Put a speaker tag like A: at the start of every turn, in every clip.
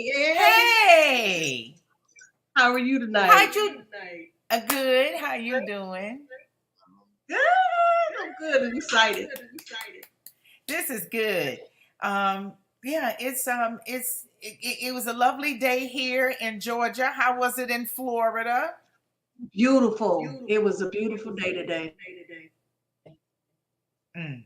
A: Hey,
B: How are you tonight?
A: how'd you? Good. How you doing?
B: Good. I'm good. I'm excited.
A: This is good. Um, yeah, it was a lovely day here in Georgia. How was it in Florida?
B: Beautiful. It was a beautiful day today.
A: Mm,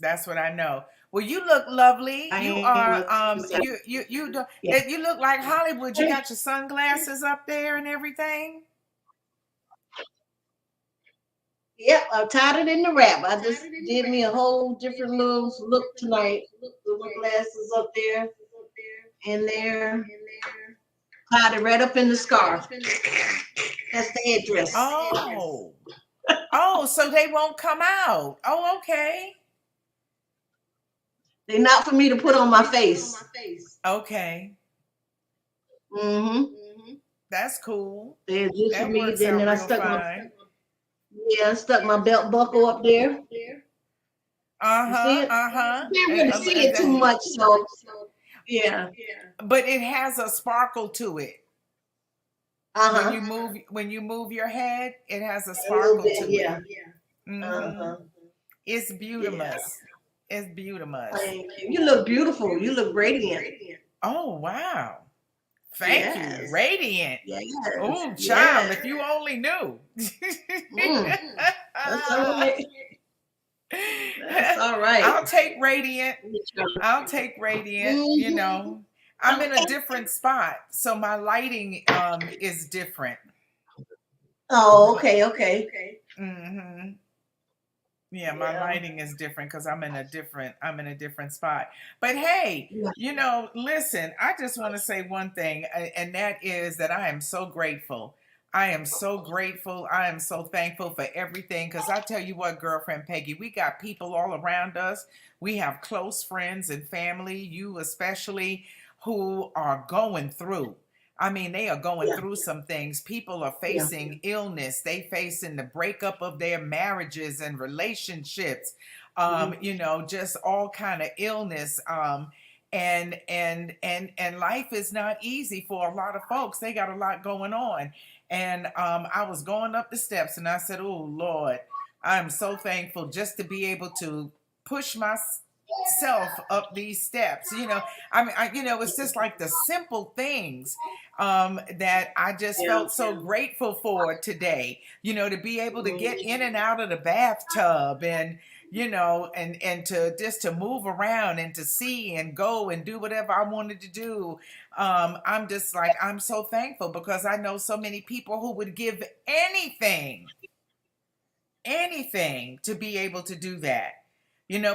A: that's what I know. Well, you look lovely. You
B: I
A: are
B: was
A: you do
B: yeah.
A: you look like Hollywood. You got your sunglasses up there and everything.
B: Yep, I tied it in the wrap. I just did me a whole different little look tonight. With my glasses up there and there. Tied it right up in the scarf. That's the headdress.
A: Oh. Oh, so they won't come out. Oh, okay.
B: They're not for me to put on my face.
A: Okay.
B: Mm-hmm.
A: That's cool.
B: They're just for
A: That
B: me.
A: works
B: Then
A: out
B: I
A: real
B: stuck my
A: fine.
B: yeah, I stuck my belt buckle up there. You see
A: Uh-huh.
B: it?
A: Uh-huh.
B: You can't really see it too much, so yeah.
A: But it has a sparkle to it.
B: Uh-huh.
A: When you move your head, it has a
B: A little
A: sparkle
B: bit,
A: to it.
B: yeah.
A: Mm-hmm.
B: Uh-huh.
A: It's
B: Yeah.
A: beautimous. It's beautimous.
B: Thank you. You look beautiful. You look radiant.
A: Oh, wow. Thank you.
B: Yes.
A: Radiant.
B: Yes.
A: Oh, child,
B: Yes.
A: if you only knew.
B: Mm. That's all right. That's all right.
A: I'll take radiant. I'll take radiant. You
B: Mm-hmm.
A: know, I'm in a different spot, so my lighting is different.
B: Oh, okay, okay.
A: Hmm. Yeah, my
B: Yeah.
A: lighting is different because I'm in a different spot. But hey,
B: Yeah.
A: listen, I just want to say one thing, and that is that I am so grateful. I am so grateful. I am so thankful for everything. Because I tell you what, girlfriend Peggy, we got people all around us. We have close friends and family, you especially, who are going through. I mean, they are going
B: Yeah.
A: through some things. People are
B: Yeah.
A: facing illness. They facing the breakup of their marriages and relationships.
B: Mhm.
A: Just all kind of illness. And life is not easy for a lot of folks. They got a lot going on. And I was going up the steps, and I said, "Oh Lord, I'm so thankful just to be able to push myself up these steps." It's just like the simple things that I just
B: Yeah.
A: felt so grateful for today. To be able to get
B: Mhm.
A: in and out of the bathtub, and to just to move around and to see and go and do whatever I wanted to do. I'm just like, I'm so thankful because I know so many people who would give anything to be able to do that.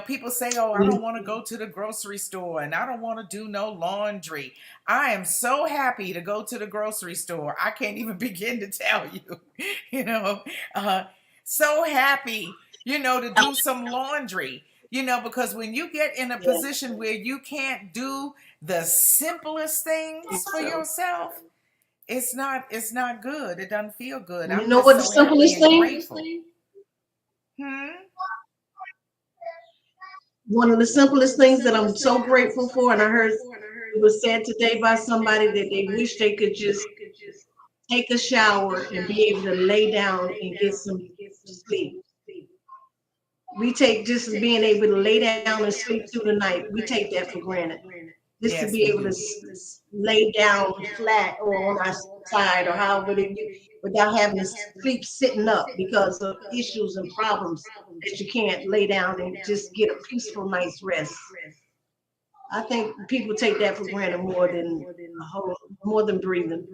A: People say, "Oh, I don't want to go to the grocery store and I don't want to do no laundry." I am so happy to go to the grocery store. I can't even begin to tell you, you know, uh, so happy, to do some laundry, because when you get in a
B: Yeah.
A: position where you can't do the simplest things for
B: So,
A: yourself, it's not good. It doesn't feel good.
B: you
A: I'm
B: know
A: just
B: what the
A: so happy
B: simplest
A: and
B: thing?
A: grateful. Hmm.
B: One of the simplest things that I'm so grateful for, and I heard it was said today by somebody that they wish they could just take a shower and be able to lay down and get some sleep. We take just being able to lay down and sleep through the night, we take that for granted. Just to
A: Yes,
B: be
A: we
B: able to
A: do.
B: lay down flat or on our side or however without having to sleep sitting up because of issues and problems that you can't lay down and just get a peaceful night's rest. I think people take that for granted more than breathing,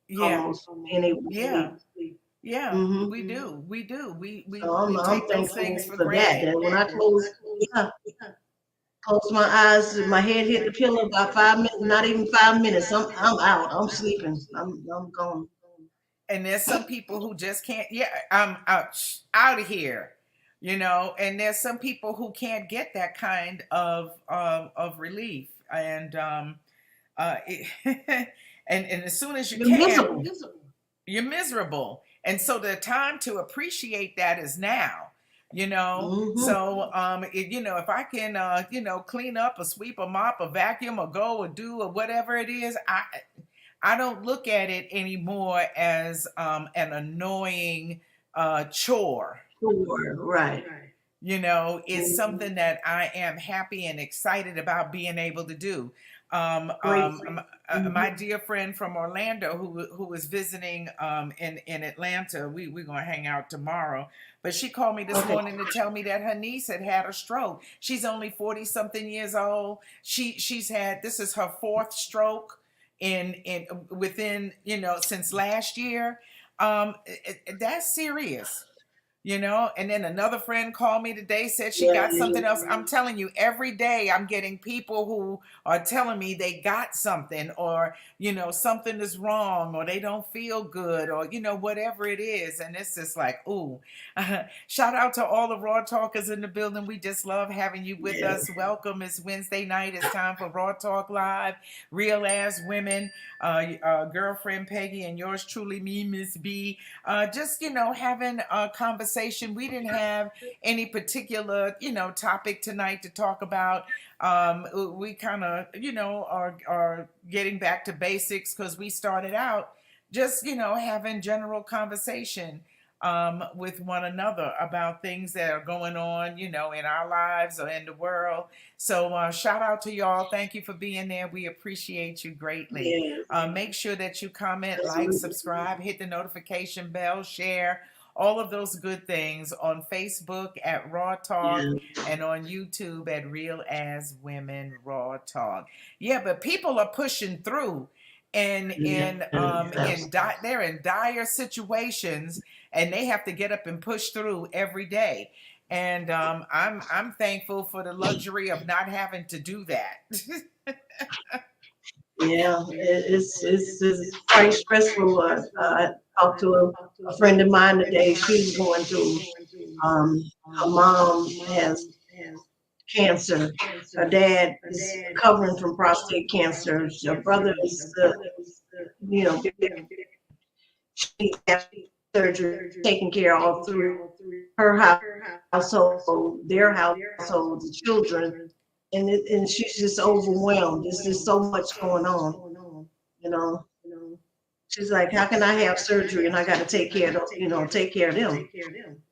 A: Yeah,
B: almost being able to
A: yeah,
B: sleep.
A: yeah.
B: Hmm.
A: We do. We do. We we
B: So
A: we
B: I'm
A: take those
B: thankful
A: things for
B: for that.
A: granted.
B: That when I yeah, close my eyes, my head hit the pillow about 5 minutes, not even 5 minutes. I'm out. I'm sleeping. I'm gone.
A: And there's some people who just can't. Yeah, I'm out of here. And there's some people who can't get that kind of relief. And and as soon as you
B: You're
A: can,
B: miserable.
A: you're miserable. And so the time to appreciate that is now. you know.
B: Mm-hmm.
A: So if I can clean up or sweep or mop or vacuum or go or do or whatever it is, I don't look at it anymore as an annoying chore.
B: Sure. Right.
A: It's
B: Mhm.
A: something that I am happy and excited about being able to do.
B: Great.
A: My
B: Mm-hmm.
A: dear friend from Orlando, who was visiting in Atlanta, we're gonna hang out tomorrow. But she called me this
B: Okay.
A: morning to tell me that her niece had had a stroke. She's only 40 something years old. She's had, this is her fourth stroke in within, since last year. That's serious. And then another friend called me today, said she
B: Yeah,
A: got
B: it
A: something
B: is.
A: else. I'm telling you, every day I'm getting people who are telling me they got something, or something is wrong, or they don't feel good, or whatever it is. And it's just like, ooh. Shout out to all the raw talkers in the building. We just love having you with
B: Yeah.
A: us. Welcome. It's Wednesday night. It's time for Raw Talk Live. Real ass women, girlfriend Peggy and yours truly, me, Miss B. Just having a conversation. We didn't have any particular topic tonight to talk about. We kind of are getting back to basics because we started out just having general conversation with one another about things that are going on in our lives or in the world. So shout out to y'all. Thank you for being there. We appreciate you greatly.
B: Yes.
A: Make sure that you comment, like,
B: Absolutely.
A: subscribe, hit the notification bell, share, all of those good things on Facebook at Raw Talk
B: Yeah.
A: and on YouTube at Real As Women Raw Talk. Yeah, but people are pushing through and
B: Yeah.
A: they're in dire situations, and they have to get up and push through every day. And I'm thankful for the luxury of not having to do that.
B: Yeah. It's quite stressful. I talked to a friend of mine today. She's going through. Um, her mom has cancer. Her dad is recovering from prostate cancer. Her brother is, you know, she had surgery, taking care of all three. Her household, their household, the children, and she's just overwhelmed. There's just so much going on, you know. She's like, how can I have surgery and I got to take care of, take care of them.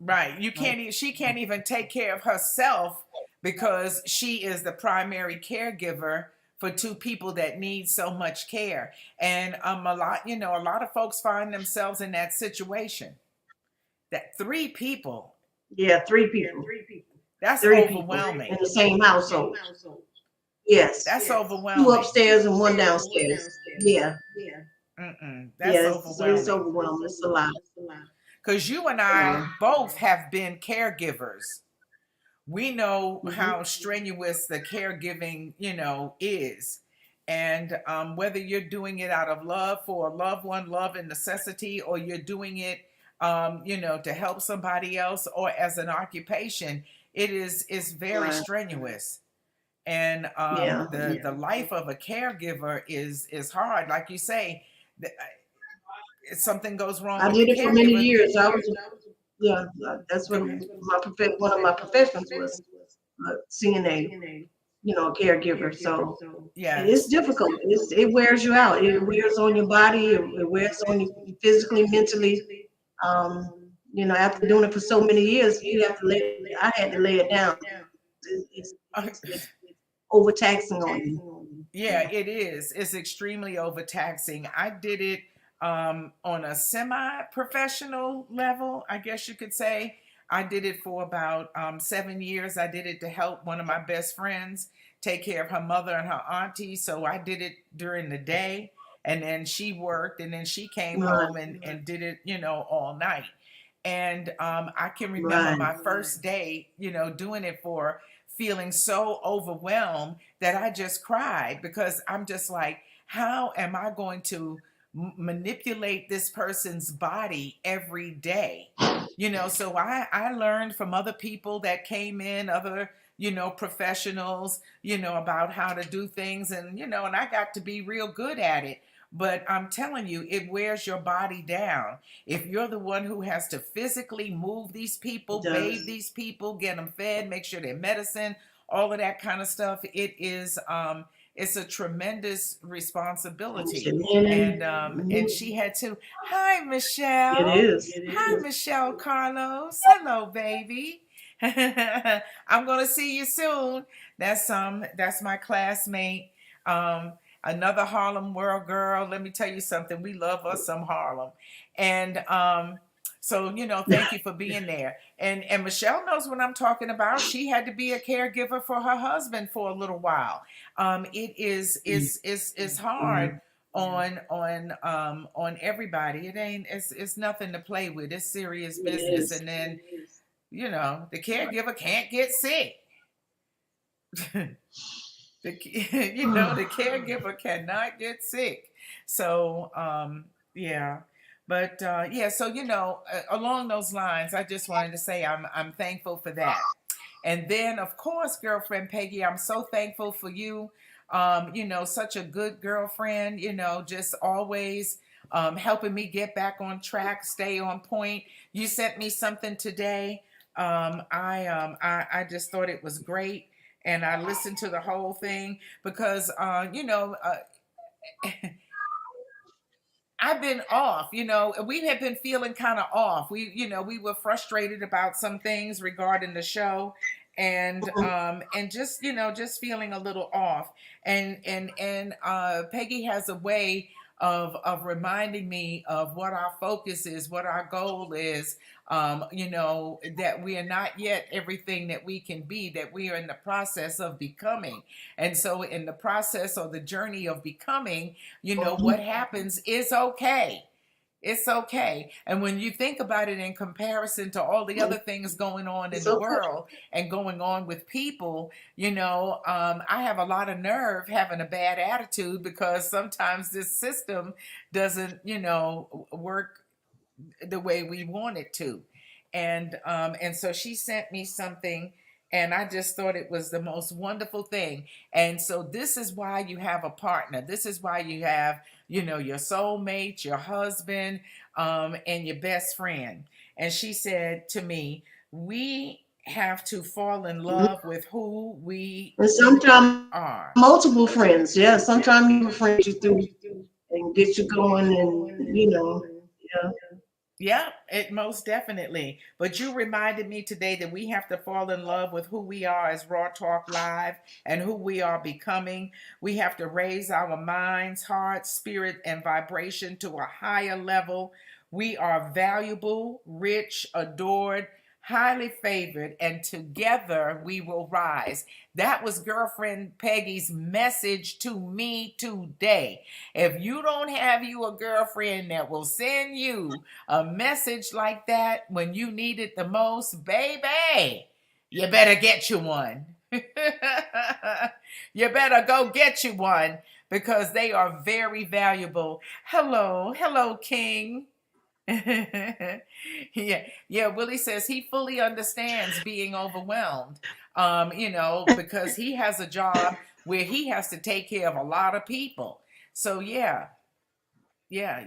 A: Right. You can't she can't even take care of herself because she is the primary caregiver for two people that need so much care. And a lot of folks find themselves in that situation. That three people,
B: Yeah,
A: that's
B: three people in
A: overwhelming.
B: the same household. Yes,
A: That's
B: two
A: overwhelming.
B: upstairs and one downstairs. Yeah,
A: That's
B: yeah, it's
A: overwhelming.
B: overwhelming. It's a lot.
A: Because you and
B: You
A: I
B: know.
A: both have been caregivers. We know
B: Hmm.
A: how strenuous the caregiving, is. And whether you're doing it out of love for a loved one, love and necessity, or you're doing it, to help somebody else or as an occupation, it's very
B: Right.
A: strenuous. And
B: Yeah.
A: the life of a caregiver is hard. Like you say, if something goes wrong
B: I
A: with the
B: did it for many
A: caregiver.
B: years. Yeah, that's what
A: Go ahead.
B: one of my professions was, CNA, caregiver. So it's
A: Yes.
B: difficult. It wears you out. It wears on your body. It wears on you physically, mentally. Um, after doing it for so many years, I had to lay it down. It's overtaxing on you.
A: Yeah, it is. It's extremely overtaxing. I did it on a semi-professional level, I guess you could say. I did it for about 7 years. I did it to help one of my best friends take care of her mother and her auntie. So I did it during the day, and then she worked, and then she came
B: Right,
A: home and did it, all night. And I can remember
B: right.
A: my first day, doing it for feeling so overwhelmed that I just cried because I'm just like, how am I going to manipulate this person's body every day? So I learned from other people that came in, other, professionals, about how to do things. And I got to be real good at it. but I'm telling you, it wears your body down. If you're the one who has to physically move these
B: It
A: people, bathe
B: does.
A: these people, get them fed, make sure they're medicine, all of that kind of stuff, it's a tremendous
B: And
A: responsibility.
B: Shannon,
A: And she had to. Hi,
B: it
A: Michelle.
B: is.
A: Hi, Michelle Carlos. Hello, baby. I'm gonna see you soon. That's my classmate. Um, Another Harlem World girl. Let me tell you something. We love us some Harlem, and so thank you for being there. And Michelle knows what I'm talking about. She had to be a caregiver for her husband for a little while. It is hard
B: Mhm.
A: on everybody. It ain't it's nothing to play with. It's serious
B: It
A: business.
B: is.
A: And then the caregiver can't get sick. The caregiver cannot get sick. So yeah. But yeah, so along those lines, I just wanted to say I'm thankful for that. And then, of course, girlfriend Peggy, I'm so thankful for you. Such a good girlfriend, just always helping me get back on track, stay on point. You sent me something today. I just thought it was great. And I listened to the whole thing because, I've been off, we have been feeling kind of off. We were frustrated about some things regarding the show, and just feeling a little off. And Peggy has a way of reminding me of what our focus is, what our goal is. That we are not yet everything that we can be, that we are in the process of becoming. And so in the process or the journey of becoming, what
B: Mhm.
A: happens is okay. It's okay. And when you think about it in comparison to all the other things going on in
B: It's
A: the
B: okay.
A: world and going on with people, I have a lot of nerve having a bad attitude because sometimes this system doesn't, work the way we want it to. And so she sent me something, and I just thought it was the most wonderful thing. And so this is why you have a partner. This is why you have, your soulmate, your husband, and your best friend. And she said to me, we have to fall in
B: Mhm.
A: love with who we
B: And sometimes
A: are.
B: multiple friends. Yeah, sometimes you have a friend you through and get you going, and yeah.
A: Yeah, it most definitely. But you reminded me today that we have to fall in love with who we are as Raw Talk Live and who we are becoming. We have to raise our minds, heart, spirit, and vibration to a higher level. We are valuable, rich, adored, highly favored, and together we will rise. That was girlfriend Peggy's message to me today. If you don't have you a girlfriend that will send you a message like that when you need it the most, baby, you better get you one. You better go get you one because they are very valuable. Hello, hello, King. Yeah, Willie says he fully understands being overwhelmed. Because he has a job where he has to take care of a lot of people. So yeah, you're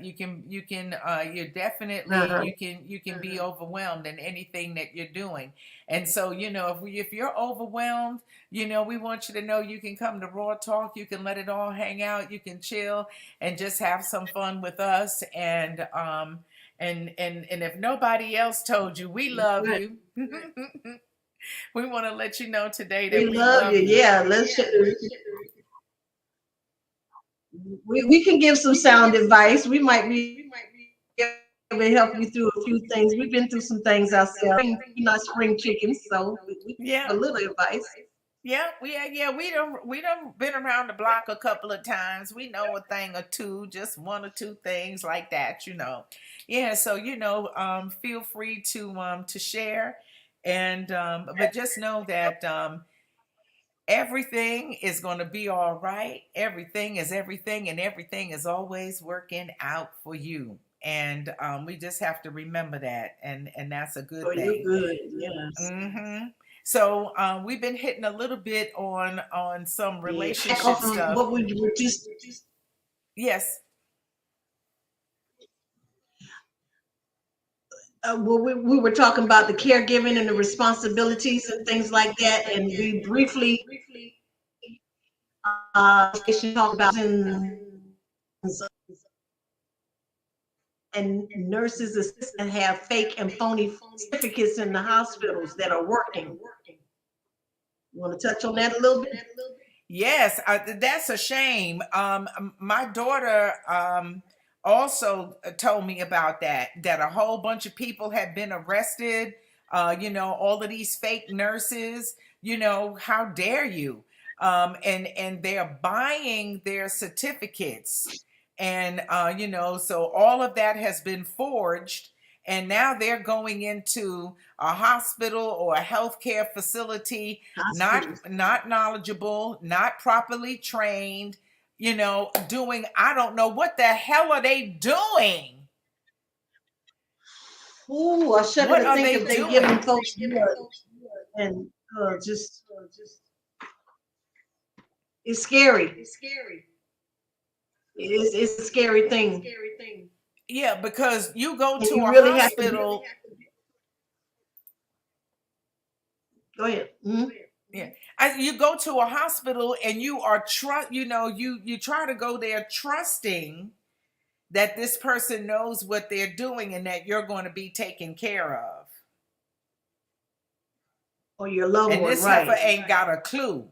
A: definitely
B: Uh-huh.
A: you can be overwhelmed in anything that you're doing. And so if you're overwhelmed, we want you to know you can come to Raw Talk. You can let it all hang out. You can chill and just have some fun with us. And if nobody else told you, we love
B: Right.
A: you. We want to let you know today
B: We
A: that we
B: love you.
A: love you.
B: Yeah, we can give some sound advice. We might be able to help you through a few things. We've been through some things ourselves. We're not spring chickens, so we can
A: Yeah.
B: give a little advice.
A: We done been around the block a couple of times. We know a thing or two, just one or two things like that. Yeah, so feel free to share, and but just know that everything is going to be all right. Everything is everything, and everything is always working out for you. And we just have to remember that, and that's a
B: Oh,
A: good
B: you're
A: thing.
B: good. Yes.
A: So we've been hitting a little bit on some
B: Yeah. Back off
A: relationship
B: of
A: stuff.
B: what we were just
A: Yes.
B: we were talking about the caregiving and the responsibilities and things like that, and we briefly talked about and nurses assistant have fake and phony certificates in the hospitals that are working. You want to touch on that a little bit?
A: Yes, that's a shame. My daughter also told me about that. That a whole bunch of people had been arrested. All of these fake nurses. How dare you? And they're buying their certificates, and so all of that has been forged, and now they're going into a hospital or a healthcare facility not
B: Hospitals.
A: not knowledgeable, not properly trained, doing I don't know what the hell are they doing?
B: Ooh, I shudder
A: What
B: to
A: are
B: think
A: they
B: if they giving
A: doing?
B: folks blood, and just it's scary. It's a scary thing,
A: Yeah, because you go
B: and
A: to
B: you
A: a
B: really have to
A: hospital.
B: go ahead. Mhm.
A: Yeah, you go to a hospital and you are you try to go there trusting that this person knows what they're doing and that you're going to be taken care of.
B: Or your loved
A: And
B: one,
A: this heifer
B: right?
A: ain't got a clue.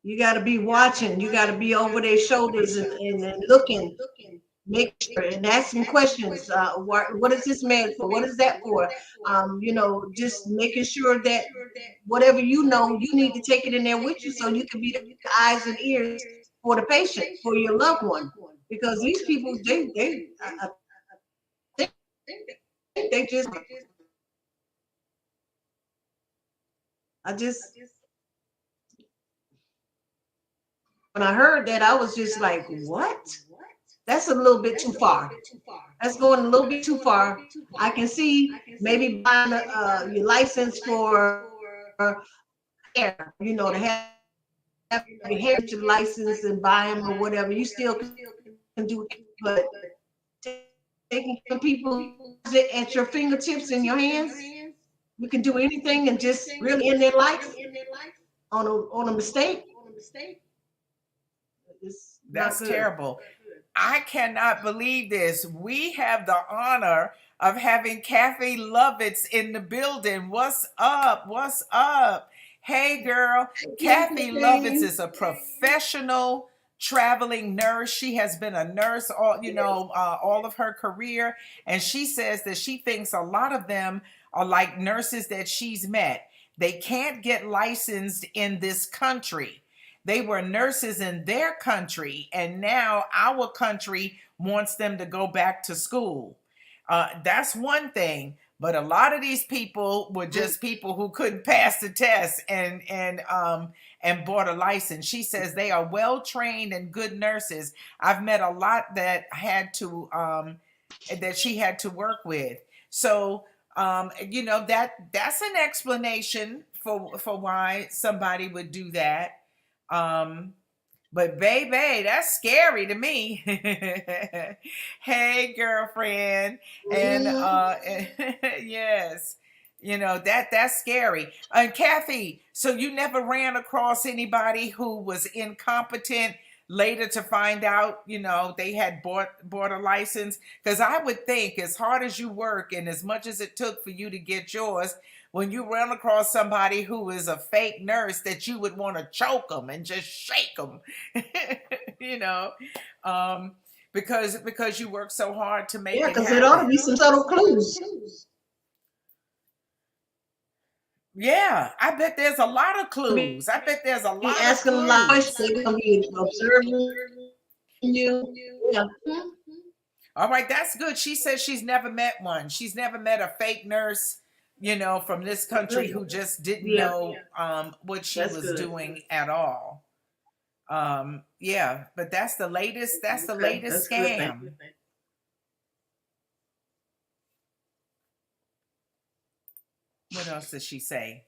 B: You got to be watching. You got to be over their shoulders and looking, make sure and asking questions. What is this man for? What is that for? Just making sure that whatever you know, you need to take it in there with you so you can be the eyes and ears for the patient, for your loved one. Because these people, I think they just, I just, when I heard that, I was just like, what? That's a little bit too far. That's going a little bit too far. I can see maybe buying your license for hair, to have your heritage license and buy them or whatever. You still can do it, but taking people at your fingertips in your hands, you can do anything and just really end their life on a mistake. It's not
A: That's
B: good.
A: terrible. I cannot believe this. We have the honor of having Kathy Lovitz in the building. What's up? What's up? Hey, girl. Kathy Lovitz is a professional traveling nurse. She has been a nurse all of her career, and she says that she thinks a lot of them are like nurses that she's met. They can't get licensed in this country. They were nurses in their country, and now our country wants them to go back to school. That's one thing. But a lot of these people were just people who couldn't pass the test and bought a license. She says they are well trained and good nurses. I've met a lot that had to that she had to work with. So that's an explanation for why somebody would do that. Um, but baby, that's scary to me. Hey, girlfriend, and
B: Mhm.
A: yes, that's scary. And Kathy, so you never ran across anybody who was incompetent later to find out, they had bought a license? Because I would think, as hard as you work and as much as it took for you to get yours, when you run across somebody who is a fake nurse, that you would want to choke them and just shake them. you know, um, because you work so hard to make
B: Yeah,
A: it
B: because there ought to
A: happen.
B: be some subtle clues.
A: Yeah, I bet there's a lot of
B: Be
A: clues. I bet there's a lot of
B: asking a lot of questions.
A: clues.
B: They're gonna be observing you. Yeah.
A: All right, that's good. She says she's never met one. She's never met a fake nurse, from this country
B: Good.
A: who just didn't
B: Yeah,
A: know what she
B: that's
A: was
B: good.
A: doing at all. Yeah, but that's the latest. That's the
B: Okay,
A: latest
B: that's good. Thank
A: scam. What else did she say?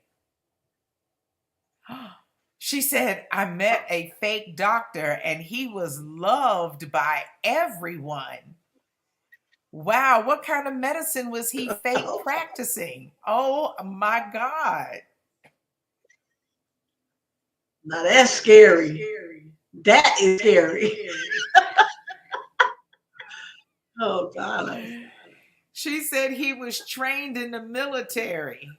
A: She said, I met a fake doctor and he was loved by everyone. Wow, what kind of medicine was he fake practicing? Oh my God.
B: Now that's scary. That is scary. Oh God.
A: She said he was trained in the military.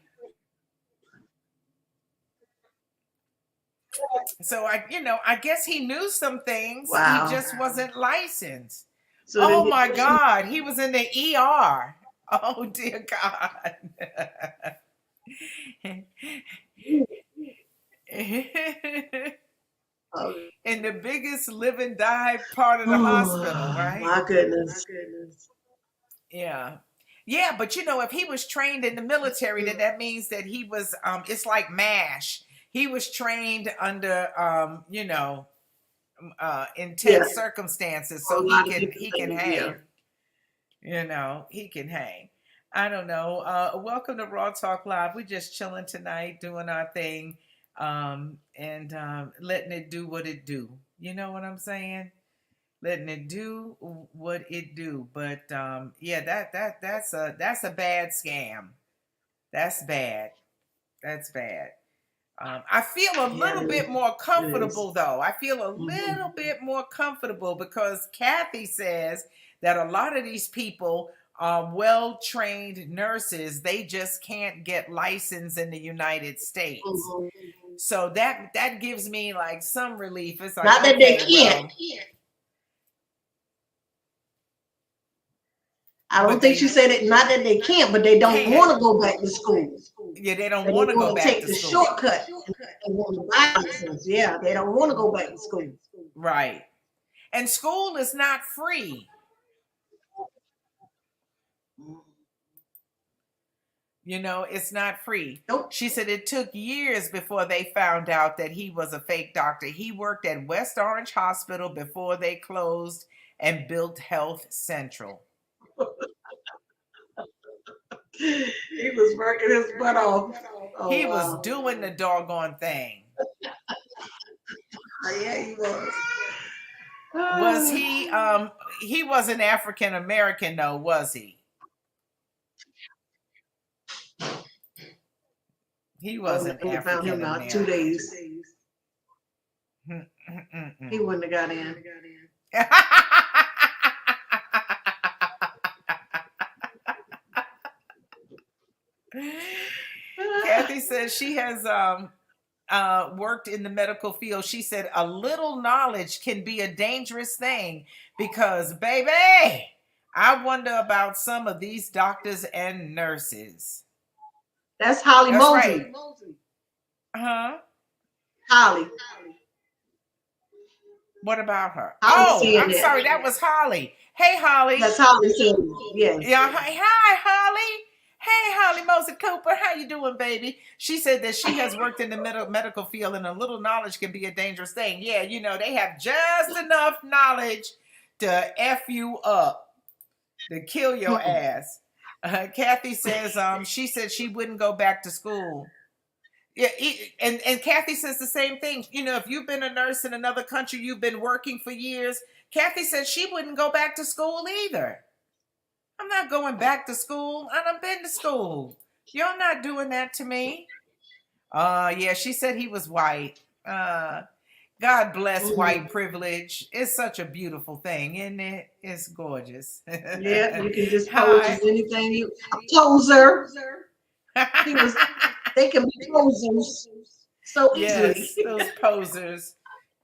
A: So I guess he knew some things. He
B: Wow.
A: just wasn't licensed.
B: So then
A: Oh my God, he was in the ER. Oh dear God.
B: oh,
A: In the biggest live and die part of the hospital,
B: oh
A: right?
B: my goodness.
A: Yeah. Yeah, but if he was trained in the military, then that means that he was it's like MASH. He was trained under
B: Yeah.
A: intense circumstances,
B: A
A: so he
B: lot of
A: can
B: people
A: he can
B: think, yeah.
A: hang. He can hang. I don't know. Welcome to Raw Talk Live. We're just chilling tonight, doing our thing, and letting it do what it do. You know what I'm saying? Letting it do what it do. But yeah, that's a bad scam. That's bad. That's bad. I feel a
B: Yeah,
A: little
B: it
A: bit
B: is.
A: more
B: It is.
A: comfortable though. I feel a
B: Mm-hmm.
A: little bit more comfortable because Kathy says that a lot of these people are well trained nurses. They just can't get licensed in the United States.
B: Mm-hmm.
A: So that gives me like some relief. It's like,
B: Not that they
A: okay,
B: can't.
A: well,
B: I don't
A: but
B: think she
A: they
B: said it. Not that they can't, but they don't
A: can't.
B: want to go back to school.
A: Yeah, they don't
B: But they
A: want to go
B: want to
A: back
B: take
A: to
B: the
A: school.
B: shortcut and they want to buy license. Yeah, they don't want to go back to school.
A: Right. And school is not free. It's not free.
B: Nope.
A: She said it took years before they found out that he was a fake doctor. He worked at West Orange Hospital before they closed and built Health Central.
B: He was working his butt off. Oh
A: He was
B: wow.
A: doing the doggone thing.
B: Yeah, he was.
A: Was he wasn't African American though, was he? He
B: Oh,
A: wasn't
B: we found
A: African
B: him out 2 days.
A: American.
B: He wouldn't have got in.
A: Kathy says she has worked in the medical field. She said a little knowledge can be a dangerous thing because, baby, I wonder about some of these doctors and nurses.
B: That's Holly
A: That's
B: Mosley.
A: right. Huh?
B: Holly.
A: What about her?
B: Holly
A: Oh,
B: saying
A: I'm
B: that.
A: sorry. That was Holly. Hey, Holly.
B: That's Holly saying that. Yes.
A: Yeah. Hi, Holly. Hey, Holly Moser Cooper. How you doing, baby? She said that she has worked in the medical field and a little knowledge can be a dangerous thing. Yeah, they have just enough knowledge to F you up, to kill your ass. Kathy says she said she wouldn't go back to school. Yeah, and Kathy says the same thing. If you've been a nurse in another country, you've been working for years. Kathy said she wouldn't go back to school either. I'm not going back to school. I done been to school. You're not doing that to me. Yeah, she said he was white. God bless white privilege. It's such a beautiful thing, isn't it? It's gorgeous.
B: Yeah, you can just pose
A: Hi.
B: as anything you a poser. He was they can be posers so easily.
A: Yes, those posers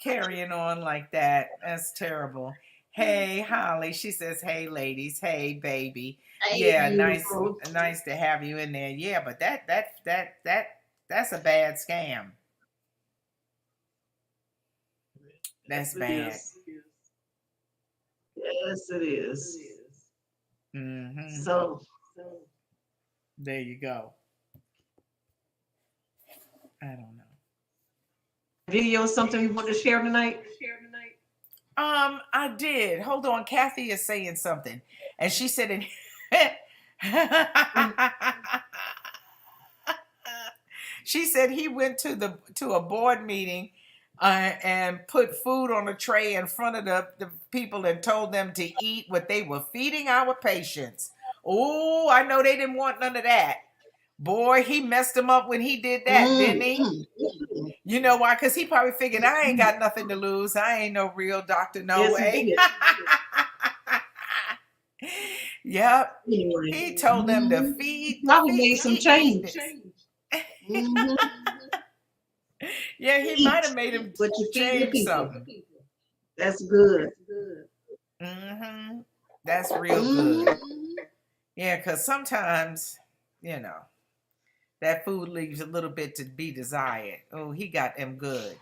A: carrying on like that. That's terrible. Hey, Holly. She says, "Hey, ladies. Hey, baby.
B: Hey,
A: Yeah,
B: beautiful.
A: nice to have you in there. Yeah, but that's a bad scam. That's
B: Yes, it
A: bad.
B: is. Yes, it is.
A: Mm-hmm.
B: So
A: There you go. I don't know.
B: video something you want to share tonight?
A: I did. Hold on. Kathy is saying something, and she said, in she said he went to a board meeting and put food on a tray in front of the people and told them to eat what they were feeding our patients. Oh, I know they didn't want none of that. Boy, he messed them up when he did that,
B: Mm,
A: didn't he?
B: mm, mm.
A: You know why? Because he probably figured I ain't got nothing to lose. I ain't no real doctor, no
B: Yes, he
A: way.
B: did.
A: Yep.
B: Anyway,
A: He told them to
B: he probably made some
A: eat
B: change.
A: this.
B: Hmm.
A: Yeah, he might
B: Eat
A: have made him
B: what you feed the
A: change
B: people.
A: something.
B: That's good.
A: Hmm. That's real
B: Hmm.
A: good. Yeah, because sometimes, you know, that food leaves a little bit to be desired. Oh, he got them good.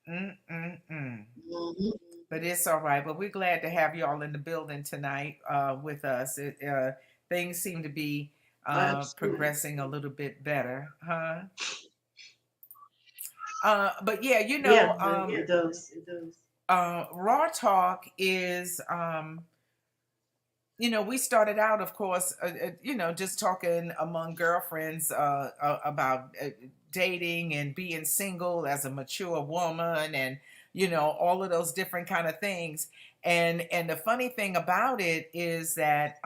A: Mm-mm-mm.
B: Hmm.
A: But it's all right. But we're glad to have y'all in the building tonight with us. Things seem to be
B: Absolutely.
A: progressing a little bit better, huh? But yeah,
B: Yeah, it does.
A: Raw Talk is, we started out, of course, just talking among girlfriends about dating and being single as a mature woman, and all of those different kind of things. And the funny thing about it is that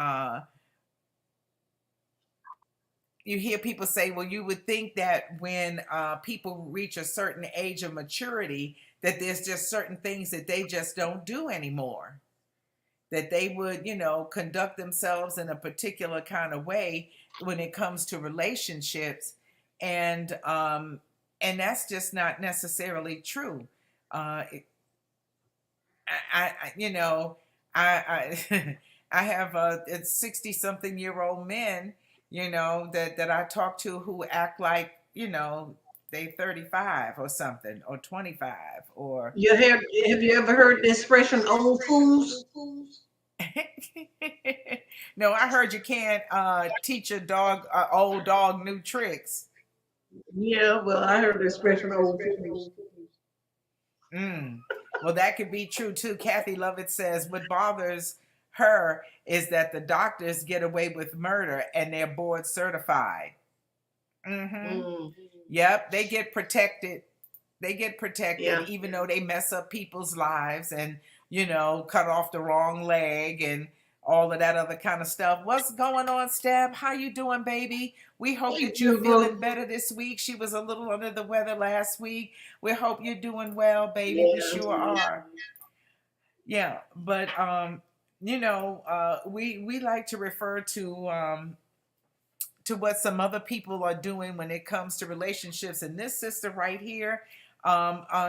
A: you hear people say, well, you would think that when people reach a certain age of maturity, that there's just certain things that they just don't do anymore, that they would, conduct themselves in a particular kind of way when it comes to relationships. And that's just not necessarily true. I I have 60 something year old men, that I talk to who act like, they 35 or something, or 25, or
B: Have you ever heard the expression "old fools"?
A: no, I heard you can't teach a dog, old dog, new tricks.
B: Yeah, well, I heard the expression "old fools."
A: Mm. Well, that could be true too. Kathy Lovett says what bothers her is that the doctors get away with murder and they're board certified. Mm-hmm.
B: Mm,
A: Yep, they get protected. They get protected
B: yeah.
A: even though they mess up people's lives and, cut off the wrong leg and all of that other kind of stuff. What's going on, Steph? How you doing, baby? We hope
B: Hey,
A: that you're
B: beautiful.
A: feeling better this week. She was a little under the weather last week. We hope you're doing well, baby. We
B: Yeah.
A: sure are. Yeah, but we like to refer to what some other people are doing when it comes to relationships. And this sister right here,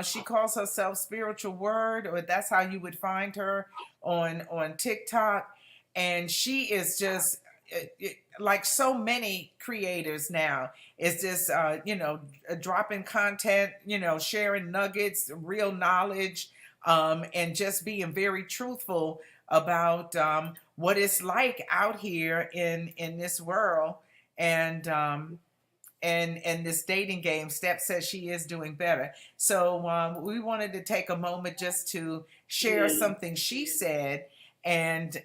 A: she calls herself Spiritual Word, or that's how you would find her on TikTok. And she is just like so many creators now. Is just dropping content, sharing nuggets, real knowledge, and just being very truthful about what it's like out here in this world, and and this dating game. Steph says she is doing better. So we wanted to take a moment just to share
B: Yeah.
A: something she said, and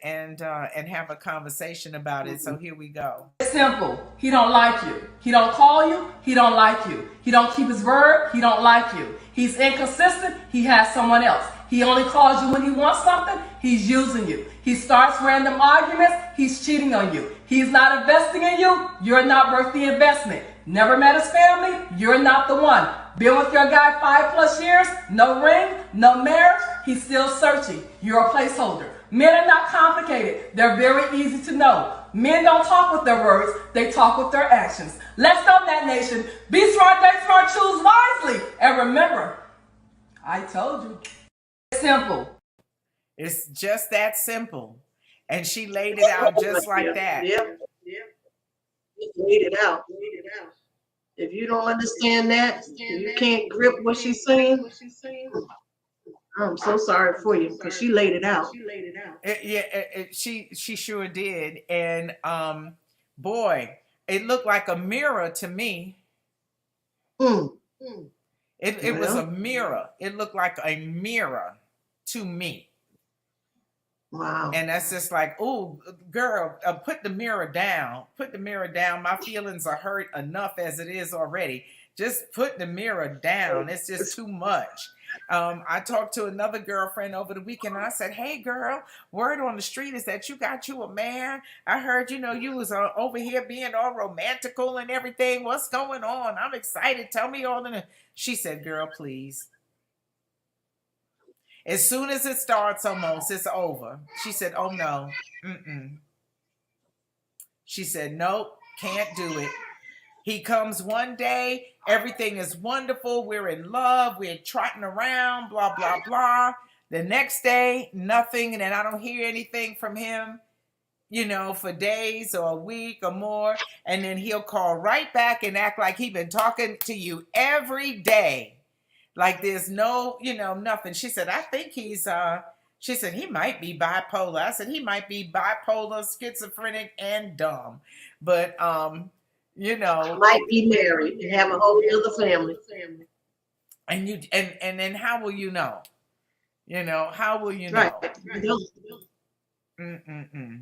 A: have a conversation about it. So here we go.
C: Simple. He don't like you. He don't call you. He don't like you. He don't keep his word. He don't like you. He's inconsistent. He has someone else. He only calls you when he wants something. He's using you. He starts random arguments. He's cheating on you. He's not investing in you. You're not worth the investment. Never met his family. You're not the one. Been with your guy 5+ years. No ring. No marriage. He's still searching. You're a placeholder. Men are not complicated. They're very easy to know. Men don't talk with their words, they talk with their actions. Let's go, that nation. Be smart, date smart, choose wisely. And remember, I told you. Simple.
A: It's just that simple. And she laid it out just like
B: Yeah.
A: that.
B: Yeah. Just laid it out. If you don't understand that, you can't grip what she's saying. I'm so sorry for you because she laid it out.
A: She sure did. And boy, it looked like a mirror to me.
B: Mm.
A: It was a
B: Well,
A: mirror. It looked like a mirror to me.
B: wow.
A: And that's just like, oh, girl, put the mirror down. Put the mirror down. My feelings are hurt enough as it is already. Just put the mirror down. It's just too much. I talked to another girlfriend over the weekend and I said, "Hey girl, word on the street is that you got you a man. I heard, you was over here being all romantical and everything. What's going on? I'm excited. Tell me all in." She said, "Girl, please. As soon as it starts almost, it's over." She said, "Oh no. Mm-mm." She said, "Nope, can't do it. He comes one day, everything is wonderful, we're in love, we're trotting around, blah, blah, blah. The next day, nothing, and then I don't hear anything from him, for days or a week or more. And then he'll call right back and act like he's been talking to you every day. Like there's no, nothing." She said, "I think she said, "He might be bipolar." I said, "He might be bipolar, schizophrenic, and dumb." But,
B: Might be married and have a whole other family.
A: and then how will you know? How will you
B: Right.
A: know?
B: You don't.
A: Mm-mm-mm.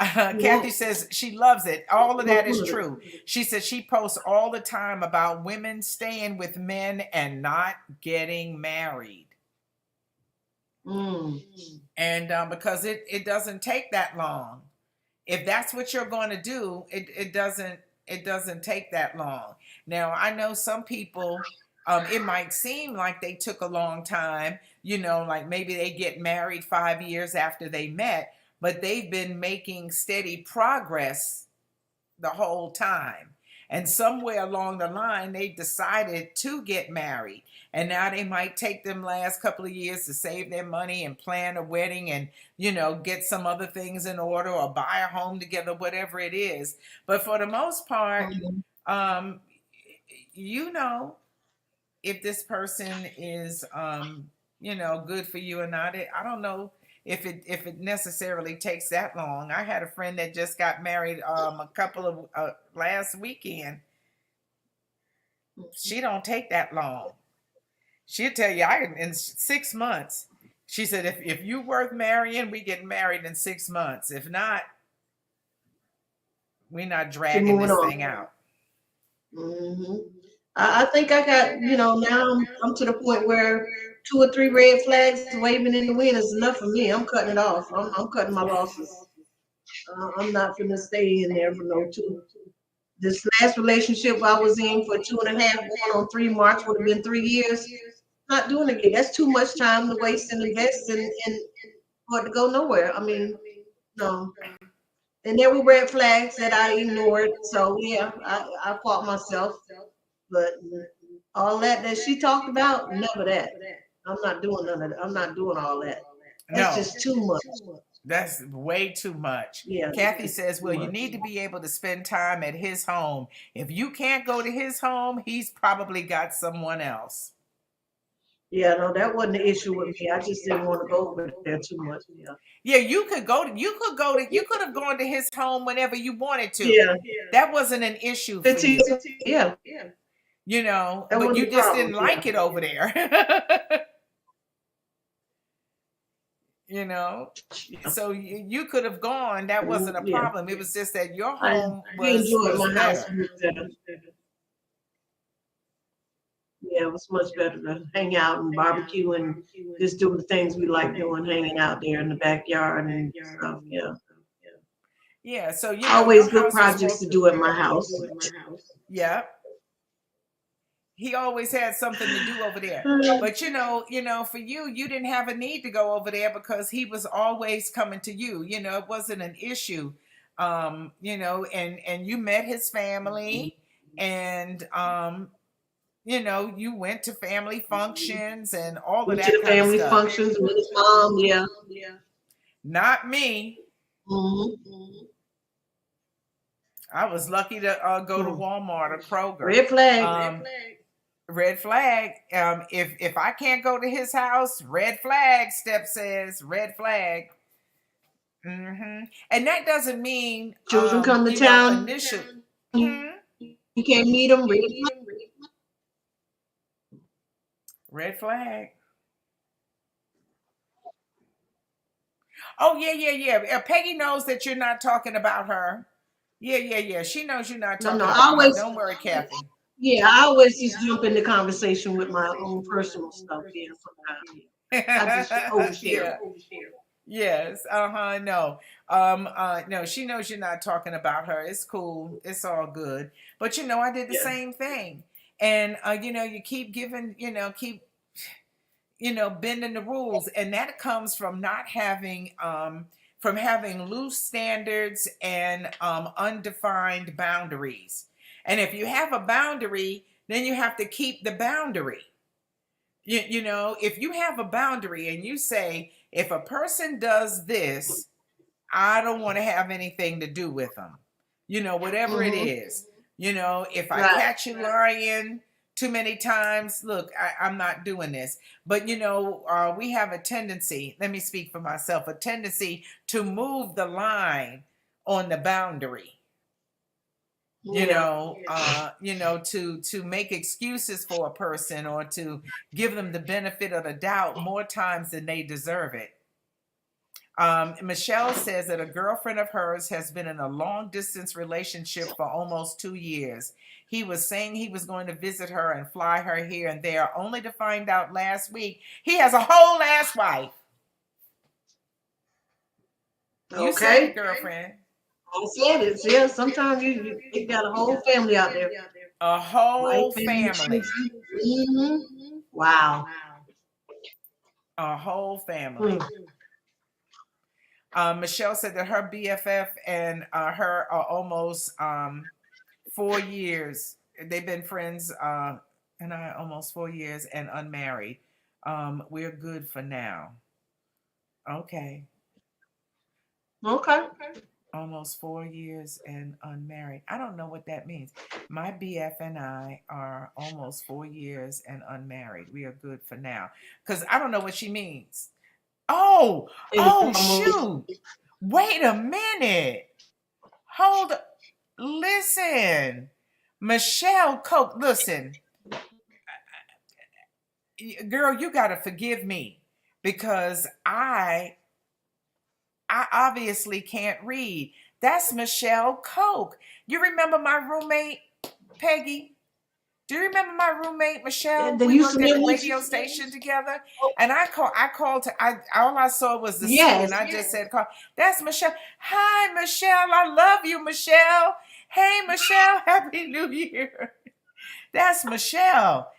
B: You
A: Kathy
B: won't.
A: says she loves it. All of
B: You
A: that is
B: won't.
A: true. She says she posts all the time about women staying with men and not getting married.
B: Mm.
A: And because it doesn't take that long. If that's what you're going to do, it doesn't take that long. Now I know some people, it might seem like they took a long time, like maybe they get married 5 years after they met, but they've been making steady progress the whole time. And somewhere along the line, they decided to get married. And now they might take them last couple of years to save their money and plan a wedding and, get some other things in order or buy a home together, whatever it is. But for the most part,
B: Mhm.
A: um, you know, if this person is good for you or not. I don't know if it necessarily takes that long. I had a friend that just got married a couple of last weekend. She don't take that long. She'll tell you I can in 6 months. She said if you worth marrying, we get married in 6 months. If not, we're not
B: She
A: dragging
B: moving
A: this
B: on.
A: thing out.
B: Hmm. I think I got, now I'm to the point where 2 or 3 red flags waving in the wind is enough for me. I'm cutting it off. I'm cutting my losses. I'm not gonna stay in there for no two. This last relationship I was in for 2.5, going on 3 March would have been 3 years. Not doing it again. That's too much time to waste and invest and for it to go nowhere. I mean, no. And there were red flags that I ignored. So yeah, I fought myself. But all that she talked about, never that. I'm not doing none of that. I'm not doing all that. That's
A: No,
B: just too much.
A: that's way too much.
B: Yeah,
A: Kathy
B: it's
A: says,
B: too
A: well, you
B: much.
A: need to be able to spend time at his home. If you can't go to his home, he's probably got someone else.
B: Yeah, no, that wasn't the issue with me. I just didn't want to go over there too much. Yeah.
A: Yeah, you could have gone to his home whenever you wanted to.
B: Yeah.
A: That wasn't an issue for
B: 15
A: you,
B: years. Yeah, that
A: but
B: wasn't
A: you
B: the
A: just
B: problem.
A: didn't
B: Yeah.
A: like it over there. you know,
B: Yeah.
A: so you could have gone. That wasn't a
B: Yeah.
A: problem. It was just that your
B: I
A: home
B: we enjoyed
A: was
B: my house
A: better.
B: much better. Yeah, it was much better to hang out and barbecue and just do the things we like doing, hanging out there in the backyard and stuff. Yeah.
A: Yeah, so your
B: Always good
A: house was
B: projects
A: more.
B: to do at my house.
A: Yeah, he always had something to do over there. But for you didn't have a need to go over there because he was always coming to you. It wasn't an issue. And you met his family, and you went to family functions and all of
B: Went to
A: that
B: the
A: kind of
B: family
A: stuff.
B: functions with his mom. Yeah.
A: Not me.
B: Hmm.
A: I was lucky to go to Walmart or Kroger.
B: Red flag.
A: Red flag. If I can't go to his house, red flag. Step says red flag. And that doesn't mean
B: Children come to town.
A: initial.
B: You
A: Hmm?
B: can't meet them. Red flag.
A: Red flag. Oh yeah. Peggy knows that you're not talking about her. Yeah. She knows you're not
B: No, no.
A: talking
B: I
A: about her.
B: always
A: Don't worry, Kathy.
B: Yeah, I always just jump in the conversation with my own personal stuff. Yeah, sometimes I just overshare.
A: Yeah. Yes. Uh-huh. No. No, she knows you're not talking about her. It's cool. It's all good. But I did the
B: Yeah.
A: same thing. And you keep giving, keep bending the rules, and that comes from not having from having loose standards and undefined boundaries. And if you have a boundary, then you have to keep the boundary. If you have a boundary and you say, if a person does this, I don't want to have anything to do with them. Whatever it
B: Mm-hmm.
A: is. If I
B: Right.
A: catch you lying too many times, look, I'm not doing this. But we have a tendency, let me speak for myself, a tendency to move the line on the boundary.
B: Yeah.
A: To make excuses for a person or to give them the benefit of the doubt more times than they deserve it. Michelle says that a girlfriend of hers has been in a long distance relationship for almost 2 years. He was saying he was going to visit her and fly her here and there, only to find out last week he has a whole ass wife. You said it,
B: Okay.
A: girlfriend.
B: I said it. Yeah. Sometimes you got a whole family out there.
A: A
B: Wife,
A: whole
B: family,
A: family.
B: children. Mm-hmm. Wow.
A: A whole
B: Hmm.
A: family. Michelle said that her BFF and her are almost 4 years. They've been friends, and I almost 4 years and unmarried. We're good for now. Okay,
B: Okay.
A: almost 4 years and unmarried. I don't know what that means. My BF and I are almost 4 years and unmarried. We are good for now, because I don't know what she means. Oh,
B: And
A: oh
B: almost.
A: shoot! Wait a minute. Hold. Listen, Michelle Coke. Listen, girl, you gotta forgive me because I obviously can't read. That's Michelle Coke. You remember my roommate Peggy? Do you remember my roommate Michelle?
B: They
A: We
B: used to
A: worked at
B: live
A: the
B: with
A: radio
B: you.
A: station together,
B: Oh,
A: and I called to I all I saw was the C, and
B: yes.
A: I just said, "Call." That's Michelle. Hi, Michelle. I love you, Michelle. Hey, Michelle. Happy New Year. That's Michelle.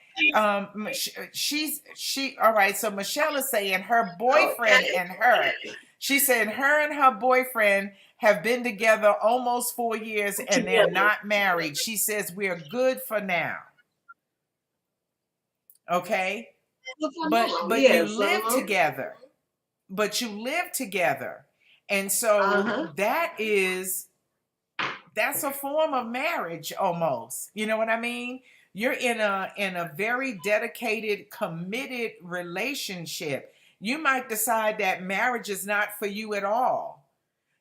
A: She. All right. So Michelle is saying her boyfriend
B: Okay.
A: and her. She said her and her boyfriend have been together almost 4 years and they're
B: Together.
A: not married. She says we're good for now. Okay, but you
B: Yes.
A: live
B: Uh-huh.
A: together. But you live together, and so
B: Uh-huh.
A: that's a form of marriage almost. You know what I mean? You're in a very dedicated, committed relationship. You might decide that marriage is not for you at all.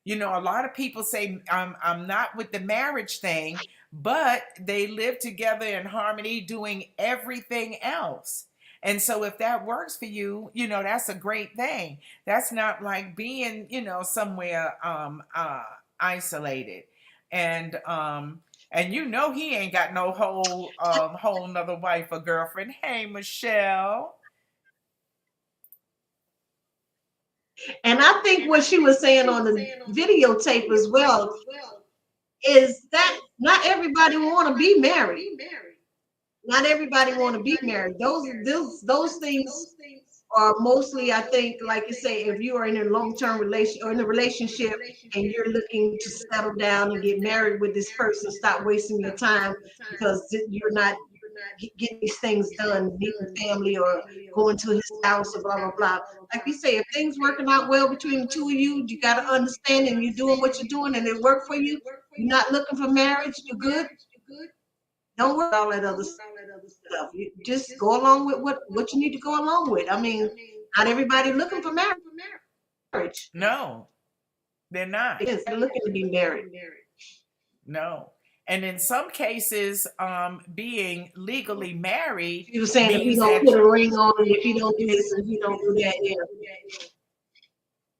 A: A lot of people say I'm not with the marriage thing, but they live together in harmony doing everything else. And so if that works for you, that's a great thing. That's not like being, somewhere isolated. And he ain't got no whole nother wife or girlfriend. Hey, Michelle.
B: And I think what she was saying on the videotape as well is that not everybody want to be married. Not everybody want to be married. Those things are mostly, I think, like you say, if you are in a long-term relation or in a relationship and you're looking to settle down and get married with this person, stop wasting your time because you're not getting these things done, meeting family or going to his house or blah blah blah. Like you say, if things working out well between the two of you, you got to understand, and you're doing what you're doing, and it worked for you. You're not looking for marriage. You're good. Don't worry about all that other stuff. You just go along with what you need to go along with. I mean, not everybody looking for marriage.
A: No, they're not.
B: It is looking to be married.
A: No. And in some cases, being legally married
B: She was saying if he
A: means
B: don't
A: that
B: put a ring on, and if he don't do this and if he don't do that, yeah.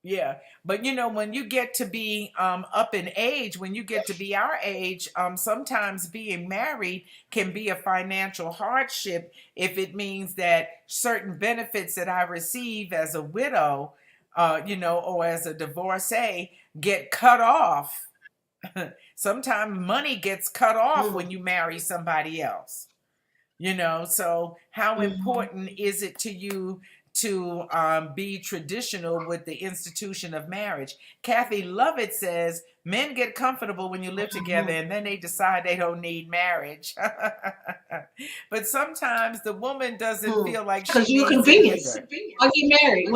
A: Yeah, but when you get to be up in age, when you get to be our age, sometimes being married can be a financial hardship if it means that certain benefits that I receive as a widow, or as a divorcee get cut off. Sometimes money gets cut off when
B: Mm,
A: you marry somebody else. So how
B: mhm,
A: important is it to you to be traditional with the institution of marriage? Kathy Lovett says men get comfortable when you live together
B: mhm.
A: and then they decide they don't need marriage. But sometimes the woman doesn't feel like she
B: Because you're
A: needs it
B: convenience.
A: either.
B: Why get married?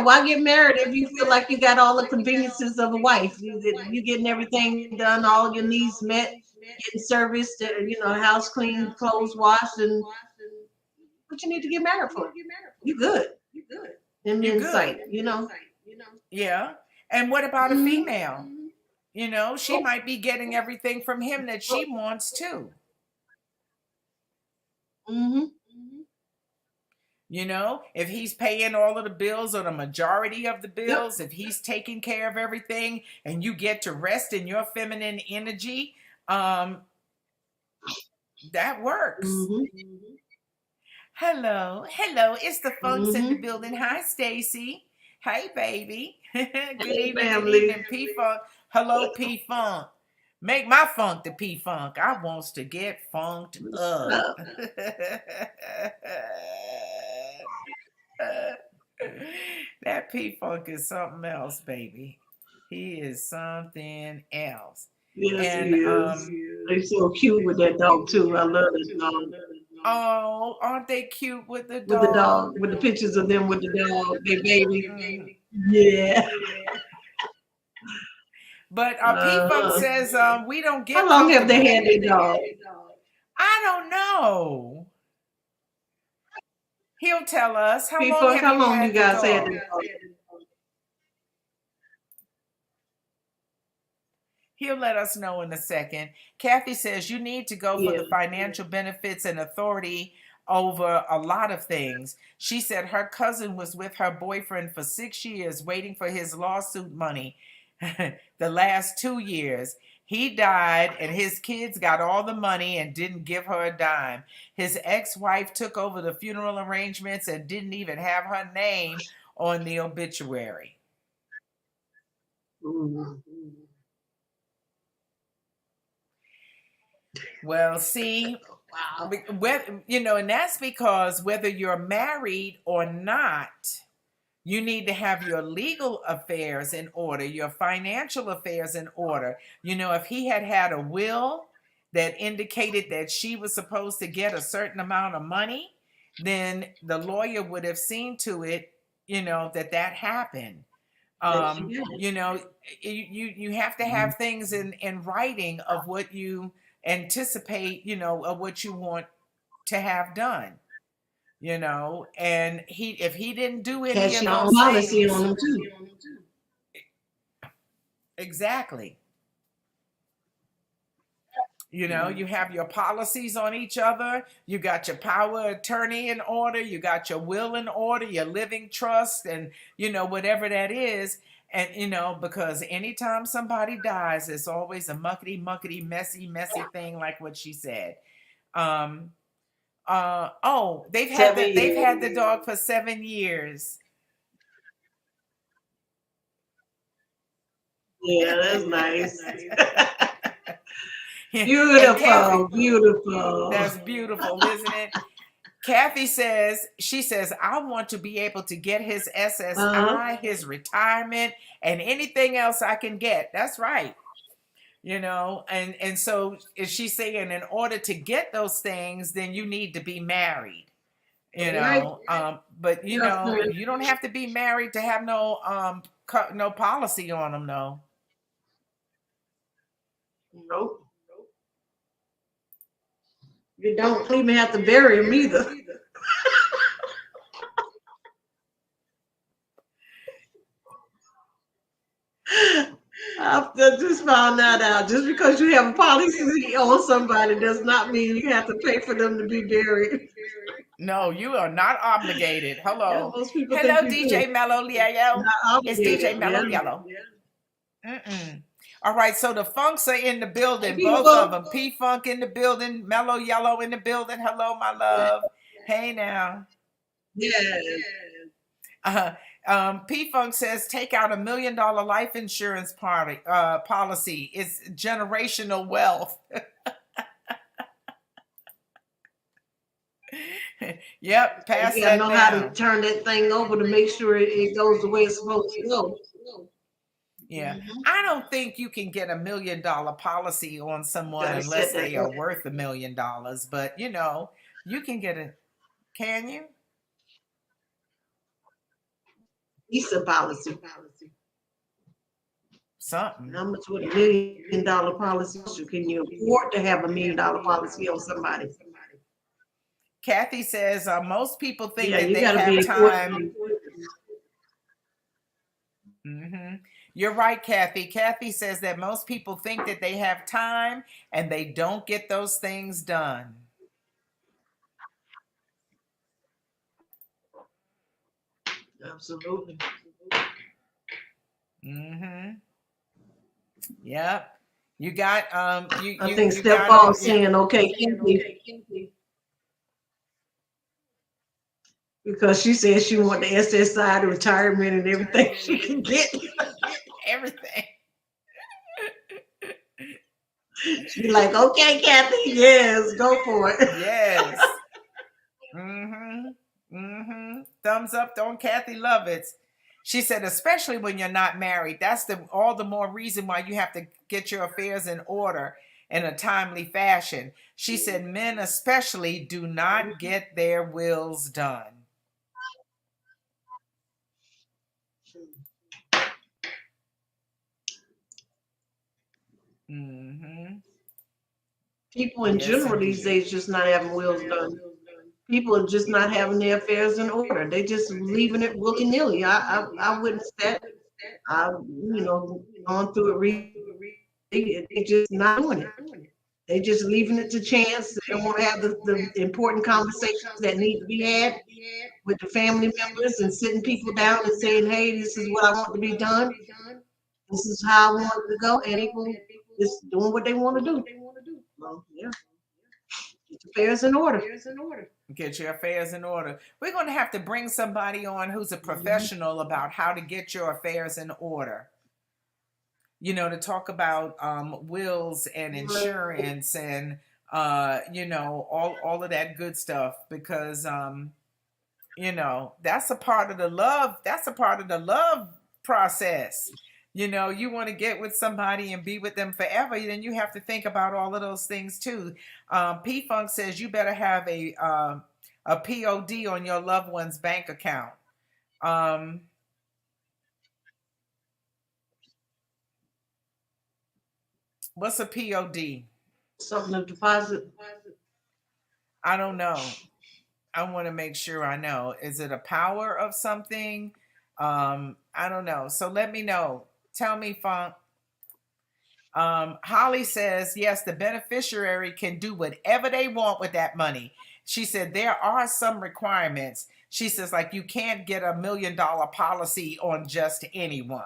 B: Why get married if you feel like you got all the conveniences of a wife? You getting everything done, all your needs met, getting serviced, house clean, clothes washed, and what you need to get married for? You good in
A: You
B: men's
A: good.
B: sight.
A: Yeah. And what about a
B: Mm-hmm.
A: female? She might be getting everything from him that she wants too.
B: Mm-hmm.
A: If he's paying all of the bills or the majority of the
B: Yep.
A: bills, if he's taking care of everything and you get to rest in your feminine energy, um, that works.
B: Mm-hmm.
A: Hello, hello, it's the Funks in the
B: Mm-hmm.
A: building. Hi, Stacy. Hey, baby.
B: Hey,
A: Good
B: family.
A: evening, P Funk. Hello, P Funk. Make my funk the P Funk. I wants to get funked up.
B: Uh,
A: That P Funk is something else, baby. He is something else.
B: yes, he
A: And
B: is. They're so cute with that dog too. I love that dog.
A: oh, aren't they cute with the
B: With the
A: dog?
B: dog, with the pictures of them with the dog, their baby.
A: Mhm.
B: Yeah.
A: But P Funk
B: Uh-huh.
A: says we don't
B: How
A: get
B: long have they
A: comfortable.
B: had their dog?
A: I don't know. He'll tell us. How long
B: People,
A: have
B: how
A: you
B: long you
A: had the
B: guys had
A: dog?
B: their dog?
A: He'll let us know in a second. Kathy says you need to go for
B: Yeah.
A: the financial benefits and authority over a lot of things. She said her cousin was with her boyfriend for 6 years waiting for his lawsuit money. The last 2 years. He died and his kids got all the money and didn't give her a dime. His ex wife took over the funeral arrangements and didn't even have her name on the obituary.
B: Mm.
A: Well, see,
B: Wow.
A: and that's because whether you're married or not, you need to have your legal affairs in order, your financial affairs in order. If he had had a will that indicated that she was supposed to get a certain amount of money, then the lawyer would have seen to it, that happened.
B: That she got it.
A: You have to have things in writing of what you anticipate, of what you want to have done, and if he didn't do any
B: Cash
A: of
B: your own
A: those
B: policy on
A: things.
B: them too.
A: Exactly.
B: Mm.
A: You have your policies on each other, you got your power of attorney in order, you got your will in order, your living trust, and whatever that is. And because anytime somebody dies, it's always a muckety muckety messy thing, like what she said. um oh,
B: Seven
A: they've
B: years.
A: had the dog for 7 years.
B: Yeah, that's nice.
A: And Kathy,
B: Beautiful, beautiful.
A: that's beautiful, isn't it? Kathy says, she says, I want to be able to get his
B: Uh-huh.
A: SSI, his retirement, and anything else I can get. That's right. And so is she saying in order to get those things, then you need to be married,
B: Right.
A: but
B: Yes, sir.
A: you don't have to be married to have no policy on them, though.
B: Nope. You don't even have to bury them either. I just found that out. Just because you have a policy on somebody does not mean you have to pay for them to be buried.
A: No, you are not obligated.
B: Yeah,
A: Hello.
B: most people think
A: Hello,
B: you do.
A: DJ Mellow Yellow.
B: Not
A: It's
B: obligated.
A: DJ
B: Yeah.
A: Mellow Yellow. Mm-mm. All right, so the Funks are in the
B: Hey,
A: building, both of
B: people.
A: them. P Funk in the building, Mellow Yellow in the building. Hello, my love. Hey now.
B: Yes.
A: Uh, P Funk says take out $1 million life insurance policy. It's generational wealth. Yep, pass
B: You gotta
A: that
B: know how to
A: down.
B: turn that thing over to make sure it goes the way it's supposed to go.
A: Yeah,
B: Mm-hmm.
A: I don't think you can get $1 million policy on someone
B: Gotta set
A: unless
B: that
A: they
B: up.
A: are worth $1 million. But you can get a. Can you?
B: Visa policy.
A: Something.
B: How much would $1 million policy cost you? Can you afford to have $1 million policy on somebody?
A: Kathy says most people think
B: Yeah,
A: that
B: you
A: they
B: gotta be
A: have time.
B: affordable.
A: Hmm. You're right, Kathy. Kathy says that most people think that they have time and they don't get those things done.
B: Absolutely.
A: Hmm. Yep. You got
B: I think
A: you
B: Steph
A: gotta,
B: Ball's saying, okay, Kinsley, because she said she want the SSI, the retirement, and everything she can get.
A: everything.
B: She's like, okay, Kathy, yes, go for it.
A: Yes. Mm-hmm. Mm-hmm. Thumbs up on Kathy Lovitz. She said, especially when you're not married, that's all the more reason why you have to get your affairs in order in a timely fashion. She said, men especially do not get their wills done. Mm-hmm.
B: People in
A: Yes,
B: general these
A: indeed.
B: days just not having wills done. People are just not having their affairs in order. They just leaving it willy nilly. I witnessed that. I gone through it. They just not doing it. They just leaving it to chance. They don't want to have the important conversations that need to be had with the family members and sitting people down and saying, hey, this is what I want to be done. This is how I want it to go. And people just doing what they want to do. Well, yeah, get your affairs in order.
A: Get your affairs in order. We're going to have to bring somebody on who's a
B: Mhm.
A: professional about how to get your affairs in order. To talk about wills and insurance and all of that good stuff because that's a part of the love. That's a part of the love process. You want to get with somebody and be with them forever, then you have to think about all of those things too. P Funk says you better have a POD on your loved one's bank account. Um, what's a POD?
B: Something to deposit.
A: I don't know. I want to make sure I know. Is it a power of something? I don't know. So let me know. Tell me, Funk. Holly says, yes, the beneficiary can do whatever they want with that money. She said there are some requirements. She says, like, you can't get $1 million policy on just anyone.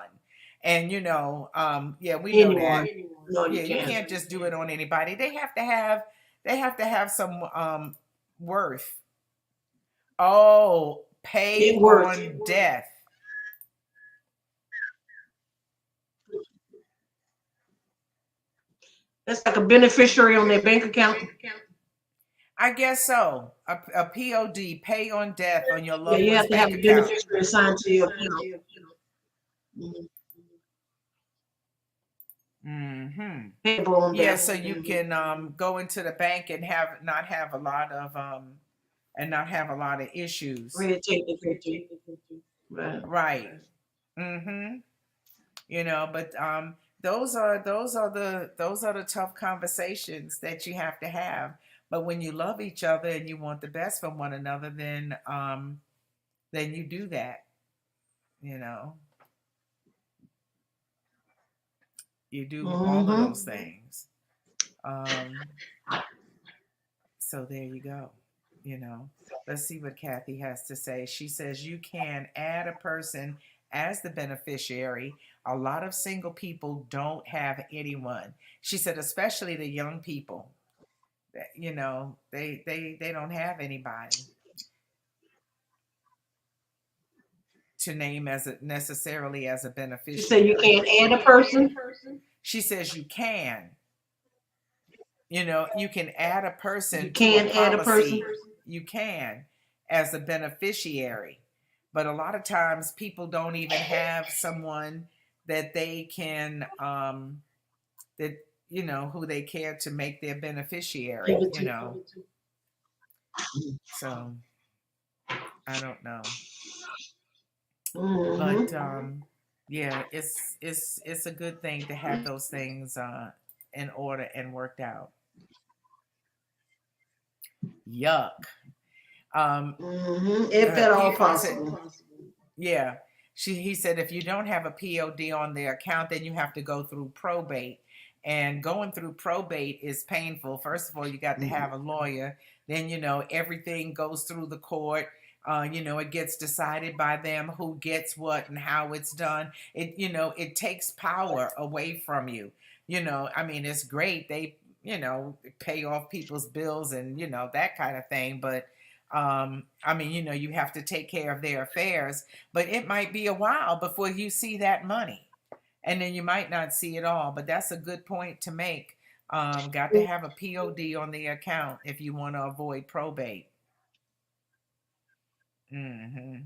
A: And, yeah, we know
B: Anyone.
A: that.
B: No, you
A: Yeah, you
B: can't.
A: can't just do it on anybody. They have to have some worth. Oh, pay
B: Net worth.
A: on death.
B: That's like a beneficiary on their bank account.
A: I guess so. A POD, pay on death on your
B: Yeah,
A: loved
B: you
A: one's
B: have to have
A: bank
B: a
A: account.
B: beneficiary assigned to your account. Mhm.
A: Hmm.
B: Payable on
A: Yeah,
B: death.
A: so you can go into the bank and not have a lot of issues.
B: Red tape to go through. Right.
A: Right. Mm-hmm. But those are the tough conversations that you have to have. But when you love each other and you want the best from one another, then you do that. You know, you do all of
B: Mm-hmm.
A: those things. Um, so there you go. you know. Let's see what Kathy has to say. She says you can add a person as the beneficiary. A lot of single people don't have anyone. She said, especially the young people. You know, they don't have anybody to name as a necessarily as a
B: She said you
A: beneficiary.
B: can't add a person.
A: She says you can. You know, you can add a
B: You
A: person to a
B: can add a person.
A: policy. You can as a beneficiary. But a lot of times people don't even have someone that they can that you know who they care to make their
B: Give
A: beneficiary,
B: it
A: you
B: to.
A: know. So I don't know. But
B: Mm-hmm.
A: yeah, it's a good thing to have those things in order and worked out. Yuck. Um,
B: Mm-hmm. If at
A: P
B: all
A: Funk said,
B: possible.
A: yeah. He said if you don't have a POD on their account, then you have to go through probate. And going through probate is painful. First of all, you got to have a lawyer. Then you know everything goes through the court. You know it gets decided by them who gets what and how it's done. It you know it takes power away from you. You know I mean it's great they you know pay off people's bills and you know that kind of thing, but I mean, you know, you have to take care of their affairs, but it might be a while before you see that money. And then you might not see it all, but that's a good point to make. Got to have a POD on the account if you want to avoid probate. Hmm.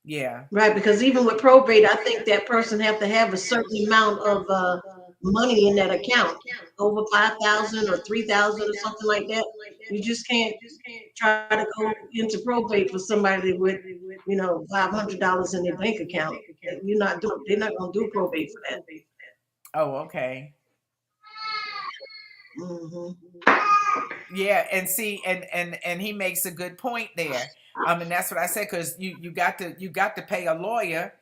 A: Yeah.
B: Right, because even with probate, I think that person have to have a certain amount of money in that account, over 5,000 or 3,000 or something like that. You just can't try to go into probate for somebody with, $500 in their bank account. You're not doing. They're not gonna do probate for that.
A: Oh, okay.
B: Hmm.
A: Yeah, and see, and he makes a good point there. And that's what I said because you got to pay a lawyer,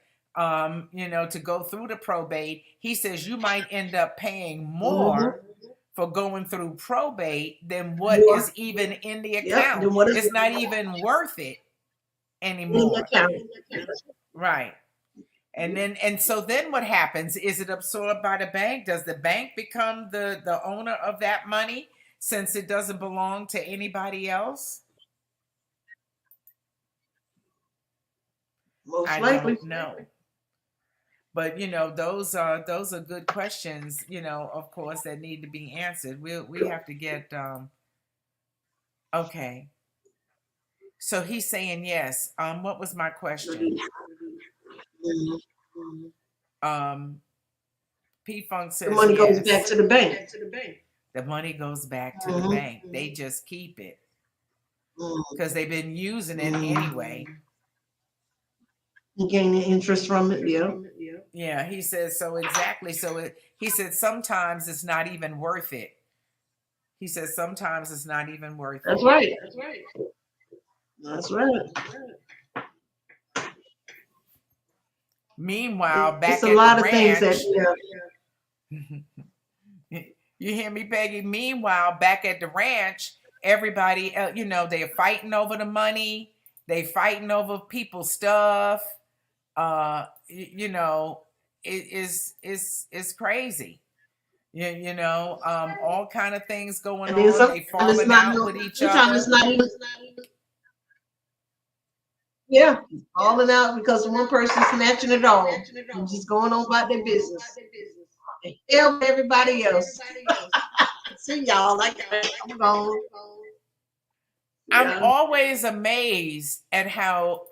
A: you know, to go through the probate. He says you might end up paying more
B: Hmm.
A: for going through probate than what
B: More.
A: is even in the
B: Yep.
A: account.
B: Then what is
A: It's not even worth it
B: in the
A: anymore.
B: account?
A: Right. And so then what happens? Is it absorbed by the bank? Does the bank become the owner of that money since it doesn't belong to anybody else?
B: Most
A: I
B: likely.
A: don't know. But you know, those are good questions, you know, of course, that need to be answered. We have to get okay. So he's saying yes. What was my question?
B: Mhm.
A: Um P Funk
B: The
A: says
B: money goes back
A: yes.
B: to the bank.
A: The money goes back to the
B: Hmm.
A: bank. They just keep it
B: Hmm.
A: because they've been using it
B: Hmm.
A: anyway.
B: You gain the interest from it, yeah.
A: Yeah, he says so exactly. He said sometimes it's not even worth it. He says sometimes it's not even worth
B: That's
A: it.
B: right. That's right.
A: Meanwhile,
B: It's
A: back
B: a
A: at the
B: lot of things that,
A: ranch, you hear me, Peggy? Meanwhile, back at the ranch, everybody, you know, they're fighting over the money. They fighting over people's stuff. You know, it is crazy. You know, all kind of things going
B: and then
A: on.
B: sometimes
A: They
B: it's
A: falling
B: not,
A: out with each
B: sometimes it's
A: other.
B: not even, yeah, falling out because one person snatching it all and just going on about their business. And help everybody else. See y'all, like, I'm gone.
A: I'm
B: Yeah.
A: always amazed at how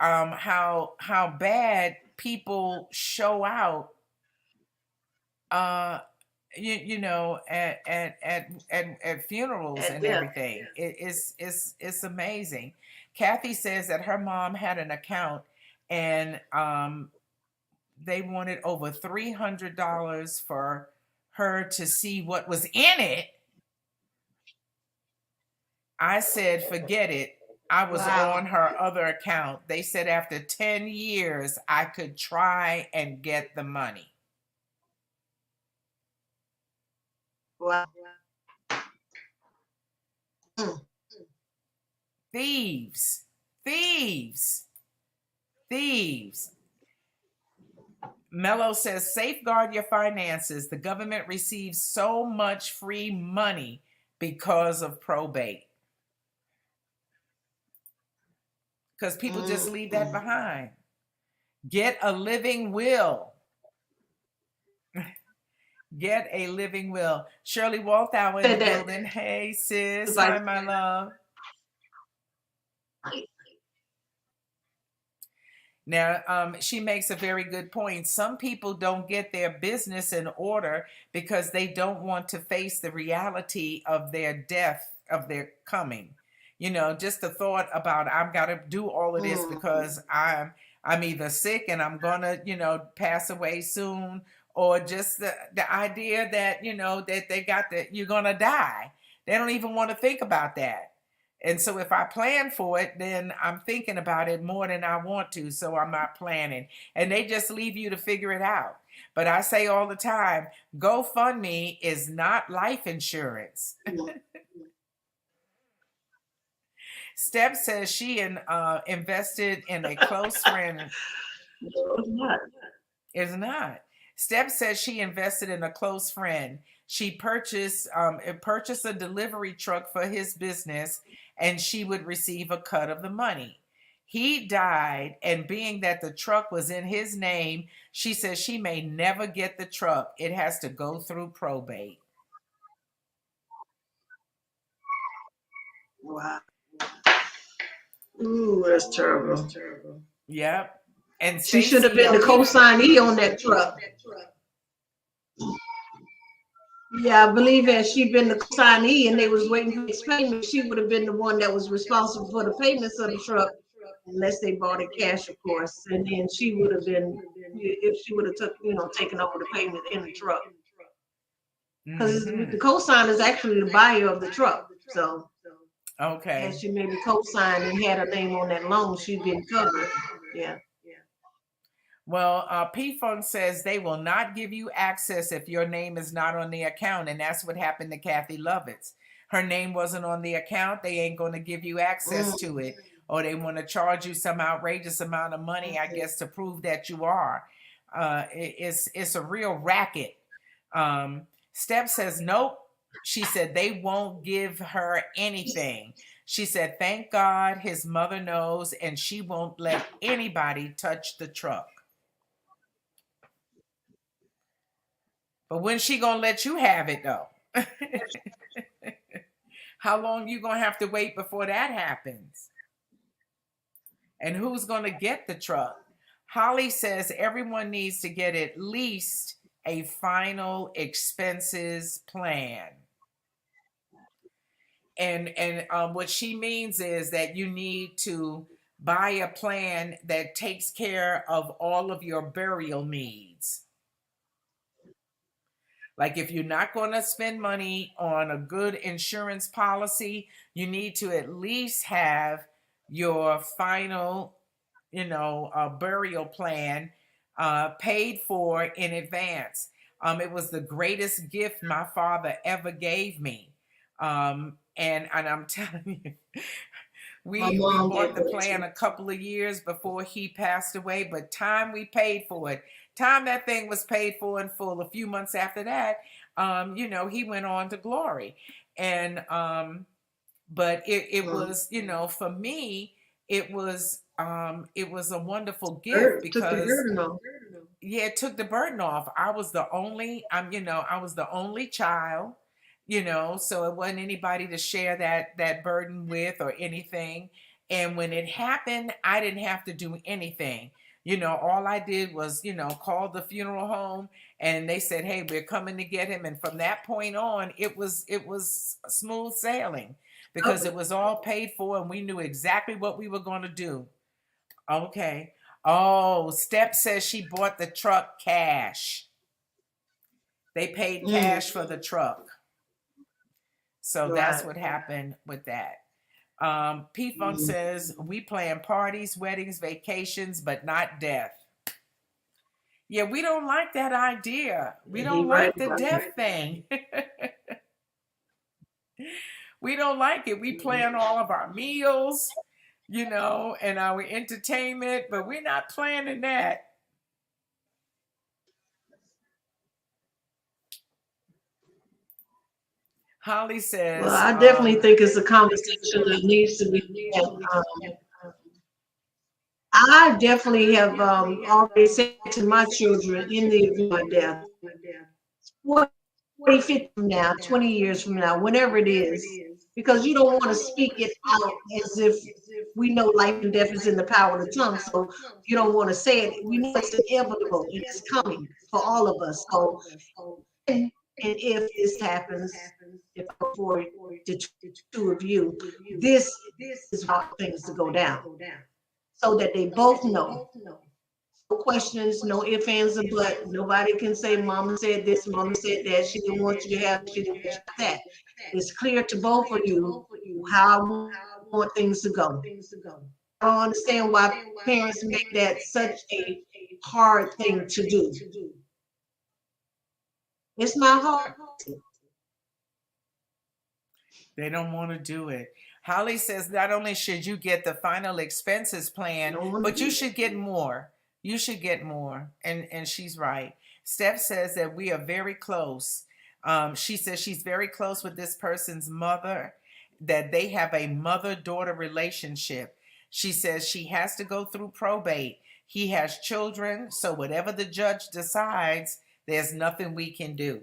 A: bad people show out uh you know at funerals
B: At
A: and
B: death.
A: everything. It's amazing. Kathy says that her mom had an account and they wanted over $300 for her to see what was in it. I said, forget it. I was
B: Wow.
A: on her other account. They said after 10 years, I could try and get the money.
B: Wow. Mm.
A: Thieves, thieves, thieves. Mello says, safeguard your finances. The government receives so much free money because of probate. Because people just leave that behind. Get a living will. Get a living will. Shirley Walthour in the
B: Said that
A: building. Hey, sis.
B: advice.
A: Hi, my love. Now, she makes a very good point. Some people don't get their business in order because they don't want to face the reality of their death, of their coming. You know, just the thought about I've got to do all of this because I'm either sick and I'm gonna, pass away soon, or just the idea that that they got that you're gonna die. They don't even want to think about that. And so if I plan for it, then I'm thinking about it more than I want to. So I'm not planning. And they just leave you to figure it out. But I say all the time, GoFundMe is not life insurance. Steph says she invested in a close friend.
B: No, it's not.
A: It's not. Steph says she invested in a close friend. She purchased a delivery truck for his business, and she would receive a cut of the money. He died, and being that the truck was in his name, she says she may never get the truck. It has to go through probate.
B: Wow. Ooh, that's terrible.
A: Yep. And
B: She should have
A: Stacy
B: been the co-signee on that truck. Yeah, I believe had she been the co-signee and they was waiting for his payment, she would have been the one that was responsible for the payments of the truck, unless they bought it cash, of course. And then she would have been, if she would have taken over the payment in the truck. Because the co-sign is actually the buyer of the truck. So
A: okay.
B: had she maybe co-signed and had her name on that loan, she'd been covered. Yeah.
A: Well, P-Funk says they will not give you access if your name is not on the account. And that's what happened to Kathy Lovitz. Her name wasn't on the account. They ain't going to give you access to it. Or they want to charge you some outrageous amount of money, I guess, to prove that you are. It's a real racket. Steph says, nope. She said they won't give her anything. She said, thank God his mother knows and she won't let anybody touch the truck. But when's she gonna let you have it though? How long you gonna have to wait before that happens? And who's gonna get the truck? Holly says everyone needs to get at least a final expenses plan. And what she means is that you need to buy a plan that takes care of all of your burial needs. Like if you're not going to spend money on a good insurance policy, you need to at least have your final, burial plan paid for in advance. It was the greatest gift my father ever gave me. And I'm telling you, we bought the plan a couple of years before he passed away, but time we paid for it, time that thing was paid for in full. A few months after that, he went on to glory. And but it was, for me, it was a wonderful gift because it took the burden off. I was the only child, so it wasn't anybody to share that burden with or anything. And when it happened, I didn't have to do anything. All I did was, call the funeral home and they said, hey, we're coming to get him. And from that point on, it was smooth sailing because it was all paid for and we knew exactly what we were going to do. Okay. Oh, Step says she bought the truck cash. They paid cash for the truck. So that's what happened with that. P-Funk says, we plan parties, weddings, vacations, but not death. Yeah, we don't like that idea. We don't like the death thing. We don't like it. We plan all of our meals, and our entertainment, but we're not planning that. Holly
B: Well,
A: says,
B: I definitely think it's a conversation that needs to be had. I definitely have already said to my children in the event of death, 40, 50 from now, 20 years from now, whenever it is, because you don't want to speak it out as if we know life and death is in the power of the tongue. So you don't want to say it. We know it's inevitable and it's coming for all of us. So, and if this happens, if for the two of you, this is how things to go down, so that they both know. No questions, no ifs, ands, or buts. Nobody can say, Mama said this, Mama said that. She didn't want you to have, she didn't want you to have that. It's clear to both of you how I want things to go. I don't understand why parents make that such a hard thing to do. It's not hard.
A: they don't want to do it. Holly says not only should you get the final expenses plan, but you should get more. You should get more. And she's right. Steph says that we are very close. She says she's very close with this person's mother, that they have a mother-daughter relationship. She says she has to go through probate. He has children, so whatever the judge decides, there's nothing we can do.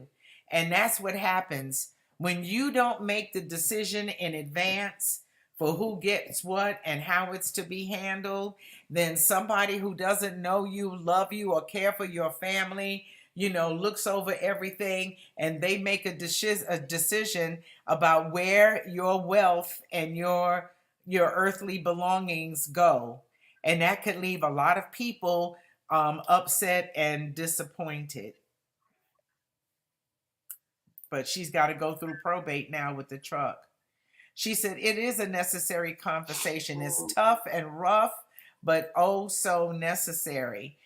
A: And that's what happens when you don't make the decision in advance for who gets what and how it's to be handled. Then somebody who doesn't know you, love you, or care for your family, looks over everything, and they make a decision about where your wealth and your earthly belongings go. And that could leave a lot of people upset and disappointed. But she's got to go through probate now with the truck. She said it is a necessary conversation. It's tough and rough, but oh so necessary.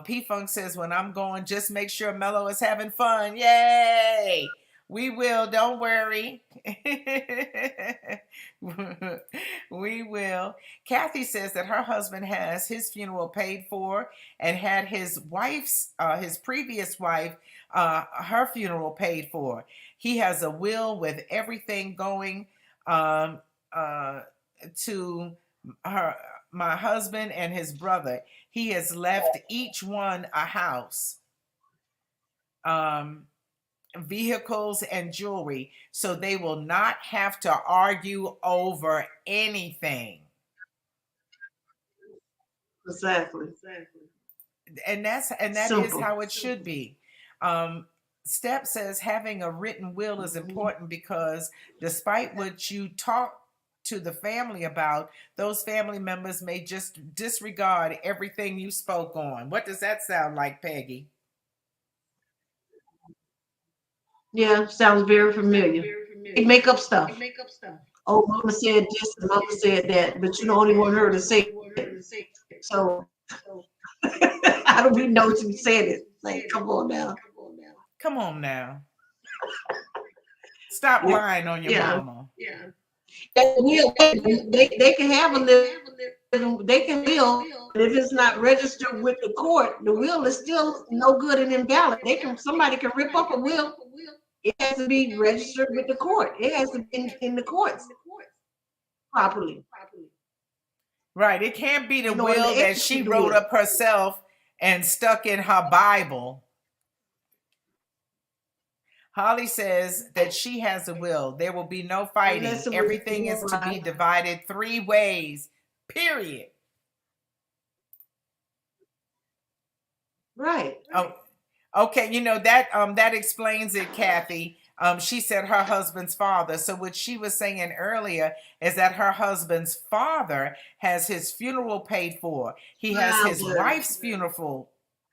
A: P Funk says, when I'm going, just make sure Mello is having fun. Yay! We will, don't worry. We will. Kathy says that her husband has his funeral paid for and had his previous wife, her funeral paid for. He has a will with everything going um, uh, to my husband and his brother. He has left each one a house, vehicles, and jewelry, so they will not have to argue over anything.
B: Exactly.
A: And that is
B: Simple.
A: how it should be. Um, Step says having a written will is important because despite what you talk to the family about, those family members may just disregard everything you spoke on. What does that sound like, Peggy?
B: Yeah, sounds very familiar. They make up stuff. Oh, Mama said this and Mama said that, but you don't even want her to say it. So how do we know she said it? Like, come on now.
A: Come on now. Stop
B: Yeah.
A: lying on your
B: Yeah.
A: mama.
B: They can have a living, they can will, but if it's not registered with the court, the will is still no good and invalid. Somebody can rip up a will. It has to be registered with the court. It has to be in the courts properly.
A: Right. It can't be the
B: In order to
A: will that she
B: execute the
A: wrote
B: will.
A: up herself and stuck in her Bible. Holly says that she has a will. There will be no fighting.
B: Unless it was
A: Everything is to be divided 3 ways. Period.
B: right.
A: Oh, okay. That explains it, Kathy. She said her husband's father. So what she was saying earlier is that her husband's father has his funeral paid for. He has his wife's funeral.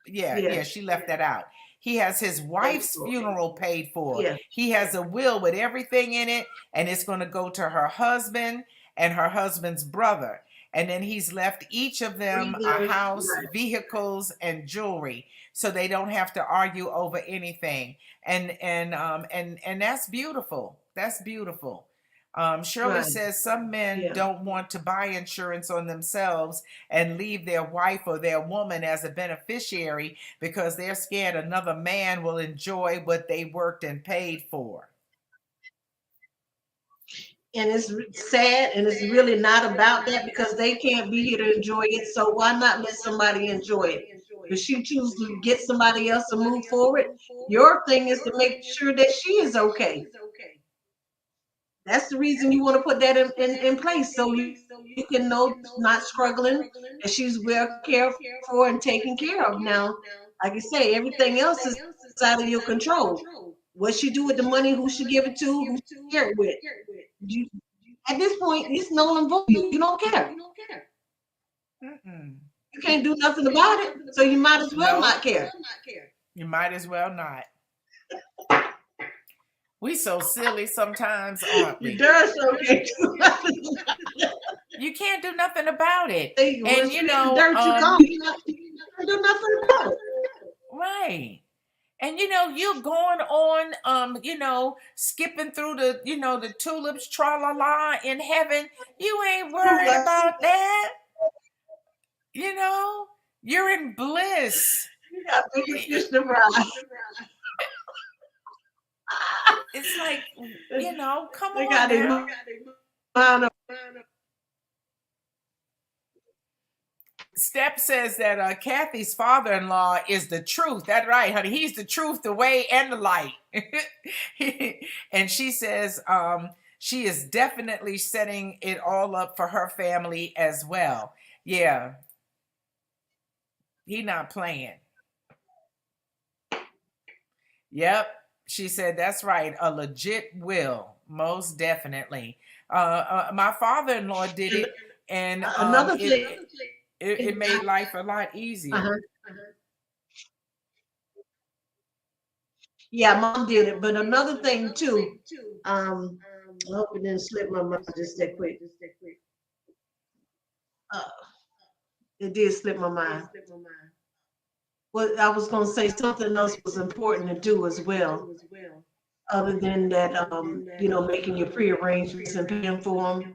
A: Yeah,
B: Yes.
A: she left that out. He has his wife's funeral paid for.
B: Yes.
A: He has a will with everything in it, and it's going to go to her husband and her husband's brother. And then he's left each of them a house,
B: Right.
A: vehicles, and jewelry, so they don't have to argue over anything. And that's beautiful. That's beautiful. Shirley
B: Right.
A: says some men
B: Yeah.
A: don't want to buy insurance on themselves and leave their wife or their woman as a beneficiary because they're scared another man will enjoy what they worked and paid for.
B: And it's sad, and it's really not about that because they can't be here to enjoy it. So why not let somebody enjoy it? If she chooses to get somebody else to move forward, your thing is to make sure that she is okay. That's the reason you want to put that in place so you can know she's not struggling, that she's well cared for and taken care of. Now, like I say, everything else is out of your control. What she do with the money, who she give it to, who she share it with. You, at this point, it's null and void. You don't care.
A: Mm-mm.
B: You can't do nothing about it, so you might as well
A: No,
B: not care.
A: you might as well not. We so silly sometimes, aren't
B: You
A: we?
B: darn sure can't do nothing about
A: You can't do nothing about it.
B: it.
A: And
B: Once you hit the dirt, you gone. You can't do nothing about it.
A: right. And you're going on, skipping through the tulips, tra la la in heaven. You ain't worried about that. You know, you're in bliss.
B: You got bigger fish to fry.
A: It's like, come
B: They
A: on
B: got their
A: now.
B: mind up.
A: Step says that Kathy's father-in-law is the truth. That's right, honey. He's the truth, the way, and the light. And she says she is definitely setting it all up for her family as well. Yeah, he not playing. Yep, she said that's right. A legit will, most definitely. My father-in-law did it, and
B: Another thing.
A: it made life a lot easier.
B: Yeah, mom did it. But another thing too, I hope it didn't slip my mind just that quick. Uh, it did slip my mind. Well, I was gonna say something else was important to do as well, other than that, making your pre-arrangements and paying for them.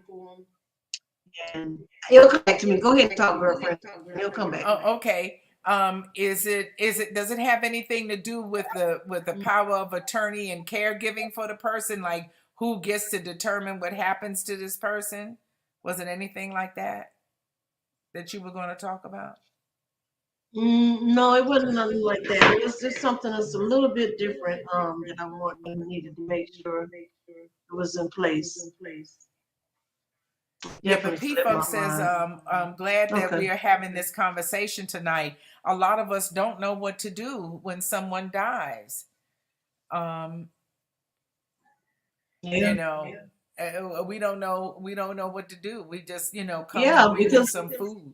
B: And it'll come back to me. Go ahead and talk, girlfriend. It'll come back.
A: Oh, okay. Does it have anything to do with the power of attorney and caregiving for the person? Like who gets to determine what happens to this person? Was it anything like that you were going to talk about?
B: No, it wasn't nothing like that. It was just something that's a little bit different, that I needed to make sure it was in place.
A: Yeah, but
B: Definitely
A: P
B: slipped
A: Funk
B: my
A: says,
B: mind.
A: I'm glad that
B: Okay.
A: we are having this conversation tonight. A lot of us don't know what to do when someone dies. Um,
B: Yeah.
A: you know, we don't know what to do. We just, come and
B: Yeah,
A: bring you
B: because
A: some food.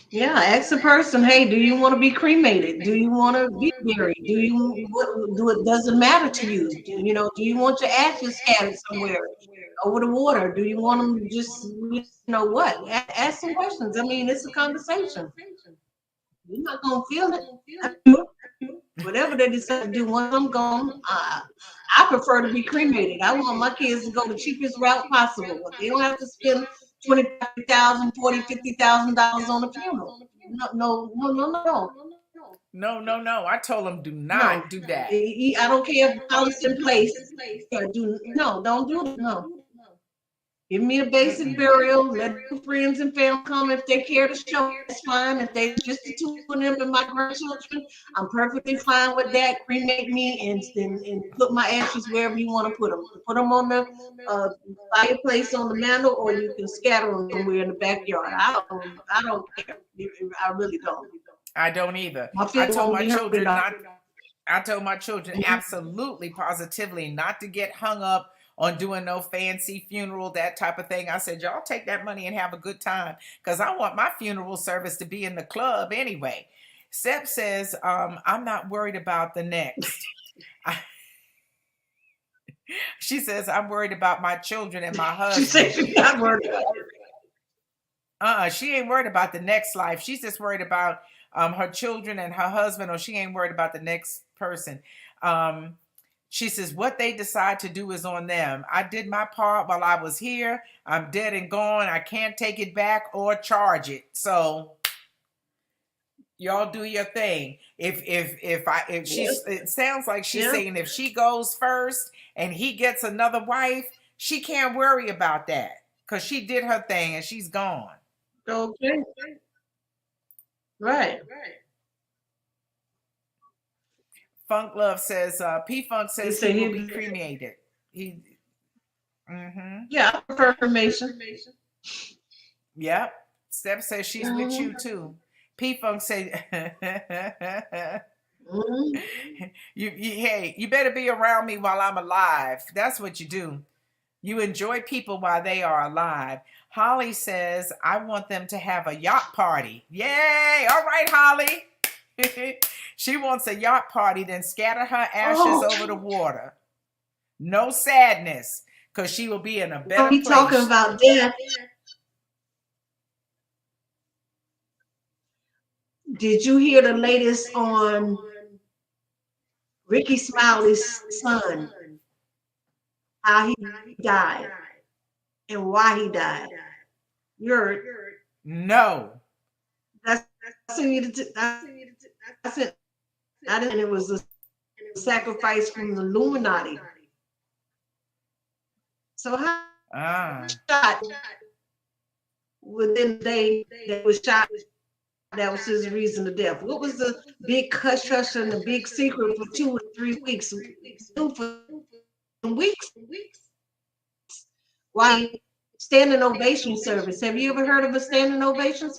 B: yeah, ask a person, hey, do you want to be cremated? Do you want to be buried? Does it matter to you? Do you want your ashes scattered somewhere over the water? Do you want them just, what? Ask some questions. I mean, it's a conversation. You're not gonna feel it. Whatever they decide to do once I'm gone, I prefer to be cremated. I want my kids to go the cheapest route possible. They don't have to spend 20,000, 40, $50,000 on a funeral. No, no, no, no, no,
A: No, no, no. I told them do
B: no.
A: not do that.
B: I don't care if the policy in place. Don't do it. No. Give me a basic
A: Mm-mm.
B: burial. Let friends and family come if they care to show. That's fine. If they just the two of them and my grandchildren, I'm perfectly fine with that. Cremate me and put my ashes wherever you want to put them. Put them on the uh, fireplace on the mantle, or you can scatter them somewhere in the backyard. I don't care. I really don't.
A: I don't either.
B: My feelings won't be hurt at all.
A: I told my children absolutely, positively not to get hung up on doing no fancy funeral, that type of thing. I said, y'all take that money and have a good time because I want my funeral service to be in the club anyway. Sep says, I'm not worried about the next. She says, I'm worried about my children and my
B: She said
A: husband.
B: she's not worried about it.
A: She ain't worried about the next life. She's just worried about her children and her husband, or she ain't worried about the next person. She says, what they decide to do is on them. I did my part while I was here. I'm dead and gone. I can't take it back or charge it. So y'all do your thing. If she's, it sounds like she's
B: Yeah.
A: saying if she goes first and he gets another wife, she can't worry about that because she did her thing and she's gone.
B: Okay. Right.
A: Funk Love says, P Funk
B: He
A: says he
B: said
A: will be
B: he.
A: cremated. He,
B: Yeah, I prefer information.
A: yep. Steph says she's with
B: Mhm.
A: you too. P Funk said,
B: Mhm.
A: hey, you better be around me while I'm alive. That's what you do. You enjoy people while they are alive. Holly says, I want them to have a yacht party. Yay! All right, Holly. She wants a yacht party, then scatter her ashes
B: Oh,
A: over the water. No sadness, because she will be in a
B: are
A: better
B: we talking
A: place.
B: about death? Did you hear the latest on Ricky Smiley's son? How he died and why he died? You heard?
A: No.
B: That's that's it. I didn't. It was a sacrifice from the Illuminati. So how
A: Ah.
B: shot within the day that was shot? That was his reason of death. What was the big hush hush and the big secret for 2 or 3 weeks? For weeks. Why standing ovation service? Have you ever heard of a standing ovation?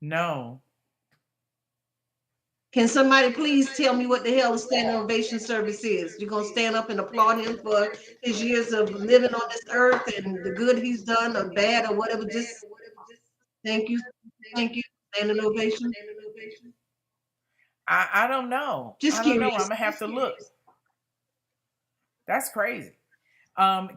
A: No.
B: Can somebody please tell me what the hell a standing ovation service is? You're gonna stand up and applaud him for his years of living on this earth and the good he's done or bad or whatever. Just thank you, thank you, standing ovation.
A: I don't know.
B: Just
A: I don't know. I'm
B: curious.
A: gonna have to look. That's crazy.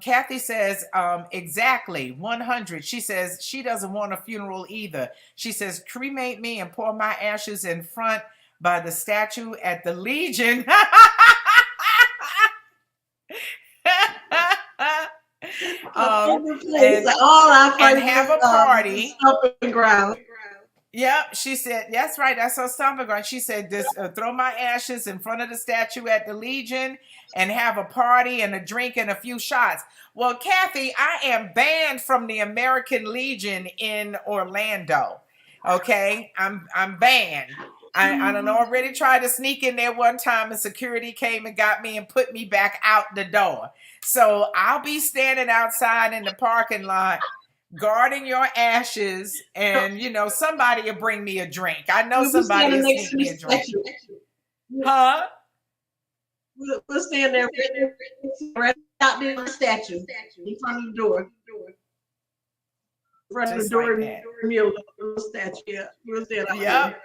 A: Kathy says, exactly 100. She says she doesn't want a funeral either. She says, cremate me and pour my ashes in front by the statue at the Legion.
B: And all our
A: and
B: friends
A: have a party.
B: stomping ground.
A: Yep, she said, that's right, that's her stomping ground. She said, this, throw my ashes in front of the statue at the Legion and have a party and a drink and a few shots. Well, Kathy, I am banned from the American Legion in Orlando. Okay, I'm banned. I done already tried to sneak in there one time and security came and got me and put me back out the door. So I'll be standing outside in the parking lot guarding your ashes, and somebody will bring me a drink. I know
B: We'll be
A: somebody
B: standing
A: will
B: next
A: sneak
B: to the
A: me a drink.
B: statue.
A: Huh?
B: We'll stand there right out there the statue in front of the door. In front of the
A: Just
B: door,
A: like that.
B: near the statue. Yeah, we'll stand out
A: Yep.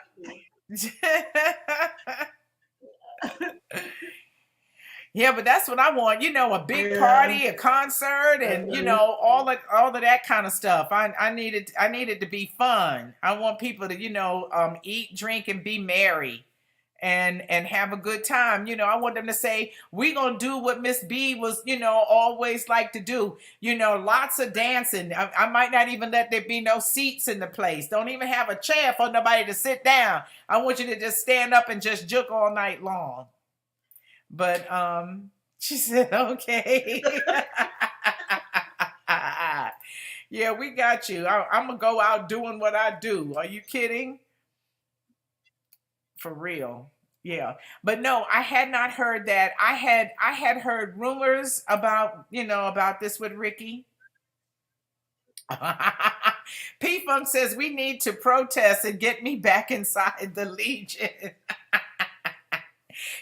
A: Yeah, but that's what I want. A big party, a concert, and all of that kind of stuff. I need it to be fun. I want people to eat, drink, and be merry, and have a good time. I want them to say we're gonna do what Miss B was always like to do. Lots of dancing. I might not even let there be no seats in the place. Don't even have a chair for nobody to sit down. I want you to just stand up and just juke all night long. But she said, okay. Yeah, we got you. I'm gonna go out doing what I do. Are you kidding? For real. Yeah. But no, I had not heard that. I had heard rumors about this with Ricky. P Funk says we need to protest and get me back inside the Legion.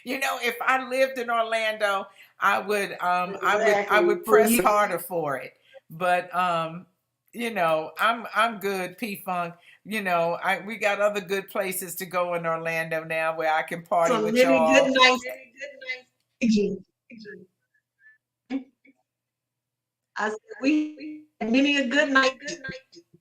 A: If I lived in Orlando, I would press harder for it. But I'm good, P Funk. We got other good places to go in Orlando now where I can party
B: some
A: with
B: really
A: y'all.
B: good nights. I said we had many a good night.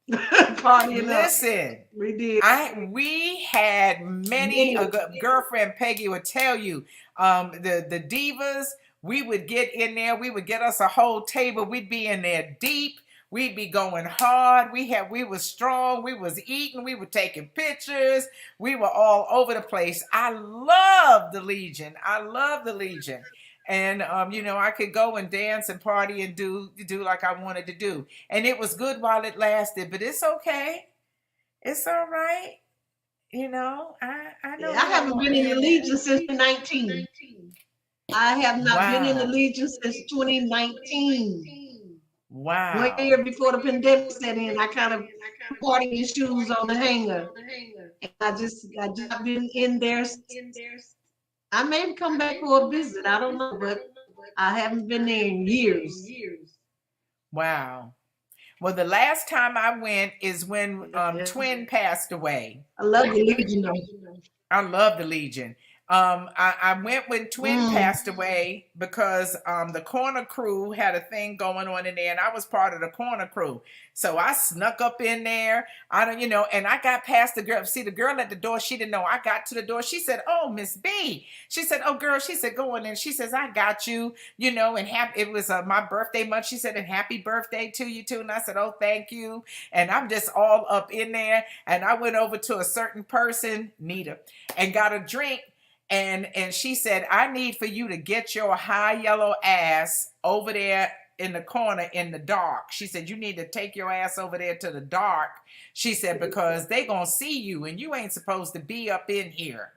B: Partying up.
A: Listen,
B: We did.
A: we had many
B: Many.
A: girlfriend Peggy would tell you, the divas, we would get in there, we would get us a whole table, we'd be in there deep, we'd be going hard, we was strong, we was eating, we were taking pictures, we were all over the place. I love the Legion. I love the Legion. And I could go and dance and party and do like I wanted to do. And it was good while it lasted, but it's okay. It's all right. I know
B: I
A: you don't
B: haven't
A: want
B: been in
A: me
B: the
A: in there.
B: Legion since 2019. I have not been in the
A: Wow.
B: Legion since 2019. 1
A: Wow.
B: year before the pandemic set in, I kind of put partying shoes on the hanger. And I just not been in there. I may come back for a visit. I don't know, but I haven't been there in years.
A: Wow. Well, the last time I went is when
B: Yeah.
A: Twin passed away.
B: I love the Legion though.
A: I love the Legion. I went when Twin passed away because the corner crew had a thing going on in there, and I was part of the corner crew. So I snuck up in there. And I got past the girl. See, the girl at the door, she didn't know. I got to the door. She said, "Oh, Miss B." She said, "Oh, girl." She said, "Go in." And she says, "I got you." And it was my birthday month. She said, "And happy birthday to you too." And I said, "Oh, thank you." And I'm just all up in there. And I went over to a certain person, Nita, and got a drink. And she said, "I need for you to get your high yellow ass over there in the corner in the dark." She said, "You need to take your ass over there to the dark." She said, "Because they gonna see you and you ain't supposed to be up in here."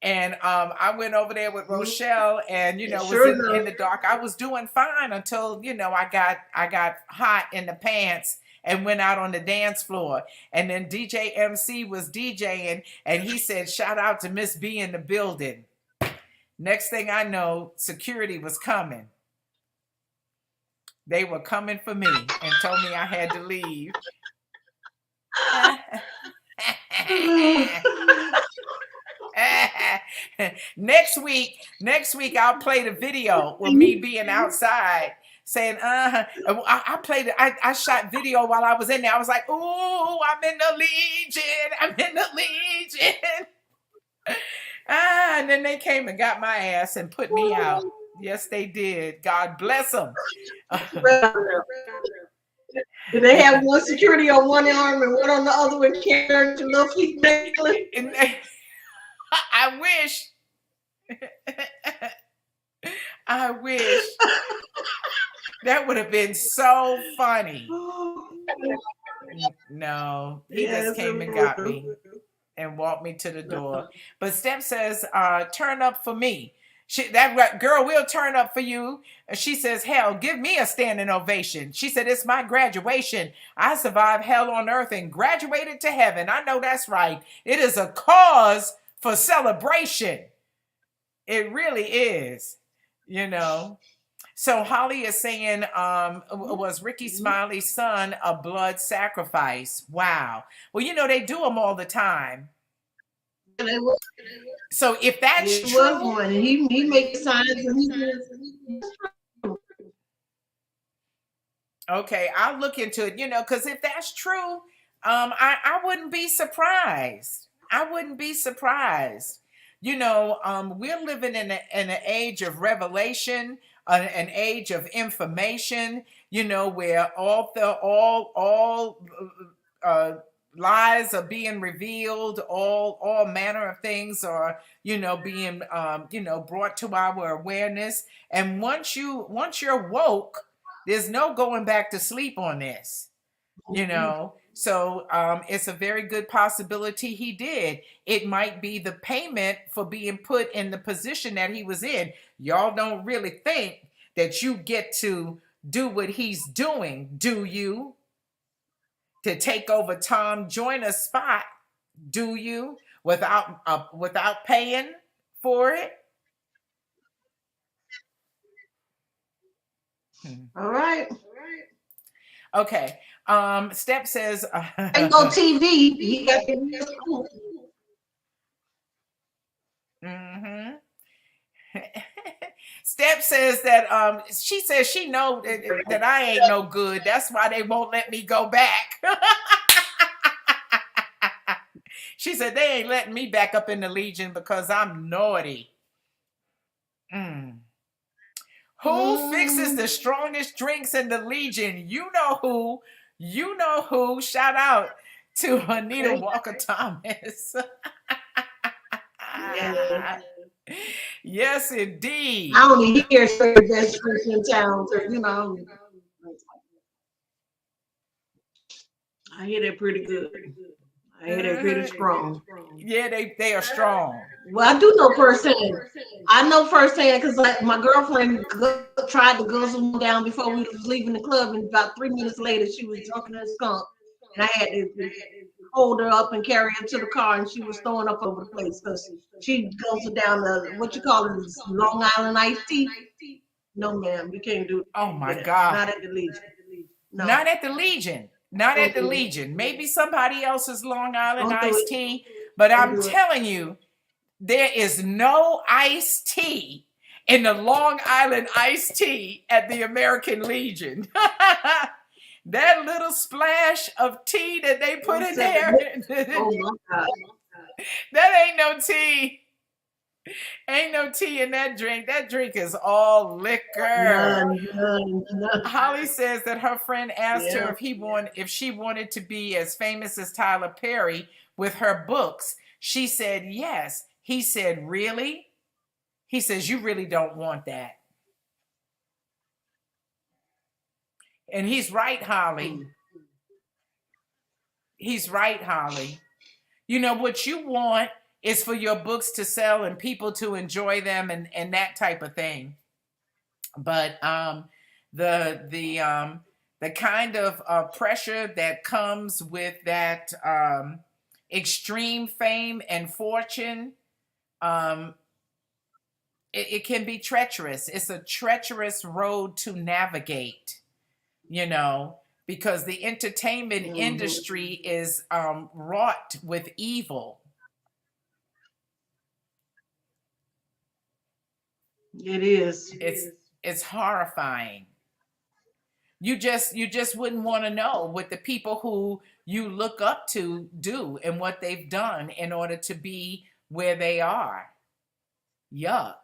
A: And I went over there with Rochelle and, was in the dark. I was doing fine until, I got hot in the pants and went out on the dance floor. And then DJ MC was DJing and he said, "Shout out to Miss B in the building." Next thing I know, security was coming. They were coming for me and told me I had to leave. Next week I'll play the video with me being outside saying, I played it. I shot video while I was in there. I was like, "Ooh, I'm in the Legion. I'm in the Legion." And then they came and got my ass and put me out. Yes, they did. God bless them.
B: Did they have one security on one arm and one on the other one carrying the little feet necklace?
A: I wish. I wish. That would have been so funny. No, he just came and got me and walked me to the door. But Steph says, "Turn up for me." That girl will turn up for you. She says, "Hell, give me a standing ovation." She said, "It's my graduation. I survived hell on earth and graduated to heaven." I know that's right. It is a cause for celebration. It really is, So Holly is saying, was Ricky Smiley's son a blood sacrifice? Wow. Well, they do them all the time. So if that's true,
B: was one. He makes signs and
A: okay, I'll look into it, because if that's true, I wouldn't be surprised. I wouldn't be surprised. We're living in an age of revelation, an age of information, where all lies are being revealed, all manner of things are, being brought to our awareness. And once you're woke, there's no going back to sleep on this. So it's a very good possibility he did. It might be the payment for being put in the position that he was in. Y'all don't really think that you get to do what he's doing, do you? To take over Tom Joyner's spot, do you? Without paying for it?
B: all right.
A: Okay. Step says
B: And go TV. He got
A: mm-hmm. Steph says that she says she know that I ain't no good. That's why they won't let me go back. She said they ain't letting me back up in the Legion because I'm naughty. Mm. Who fixes the strongest drinks in the Legion? You know who. You know who. Shout out to Anita Walker Thomas.
B: Yeah.
A: Yes, indeed.
B: I only hear certain best drinks in town, so I hear that pretty good. I hear that pretty strong.
A: Yeah, they are strong.
B: Well, I do know firsthand. I know firsthand because like my girlfriend tried to guzzle one down before we was leaving the club, and about 3 minutes later, she was drunk in a skunk, and I had to hold her up and carry her to the car, and she was throwing up over the place because she guzzled down the what you call it, Long Island iced tea. No, ma'am, you can't do
A: Oh my
B: that.
A: God.
B: Not at the Legion. No.
A: Not at the Legion. Not
B: Don't
A: at the
B: do it.
A: Legion. Maybe somebody else's Long Island
B: Don't do
A: iced
B: it.
A: tea. But
B: Don't
A: I'm
B: do it.
A: telling you, there is no iced tea in the Long Island iced tea at the American Legion. That little splash of tea that they put in there,
B: Oh my God.
A: that ain't no tea. Ain't no tea in that drink. That drink is all liquor.
B: None.
A: Holly says that her friend asked her
B: Yeah.
A: if she wanted to be as famous as Tyler Perry with her books. She said yes. He said, "Really?" He says, "You really don't want that." And he's right, Holly. He's right, Holly. You know what you want is for your books to sell and people to enjoy them and that type of thing. But the kind of pressure that comes with that extreme fame and fortune, um, it can be treacherous. It's a treacherous road to navigate, you know, because the entertainment industry is wrought with evil.
B: It is.
A: It's horrifying. You just wouldn't want to know what the people who you look up to do and what they've done in order to be where they are. Yuck.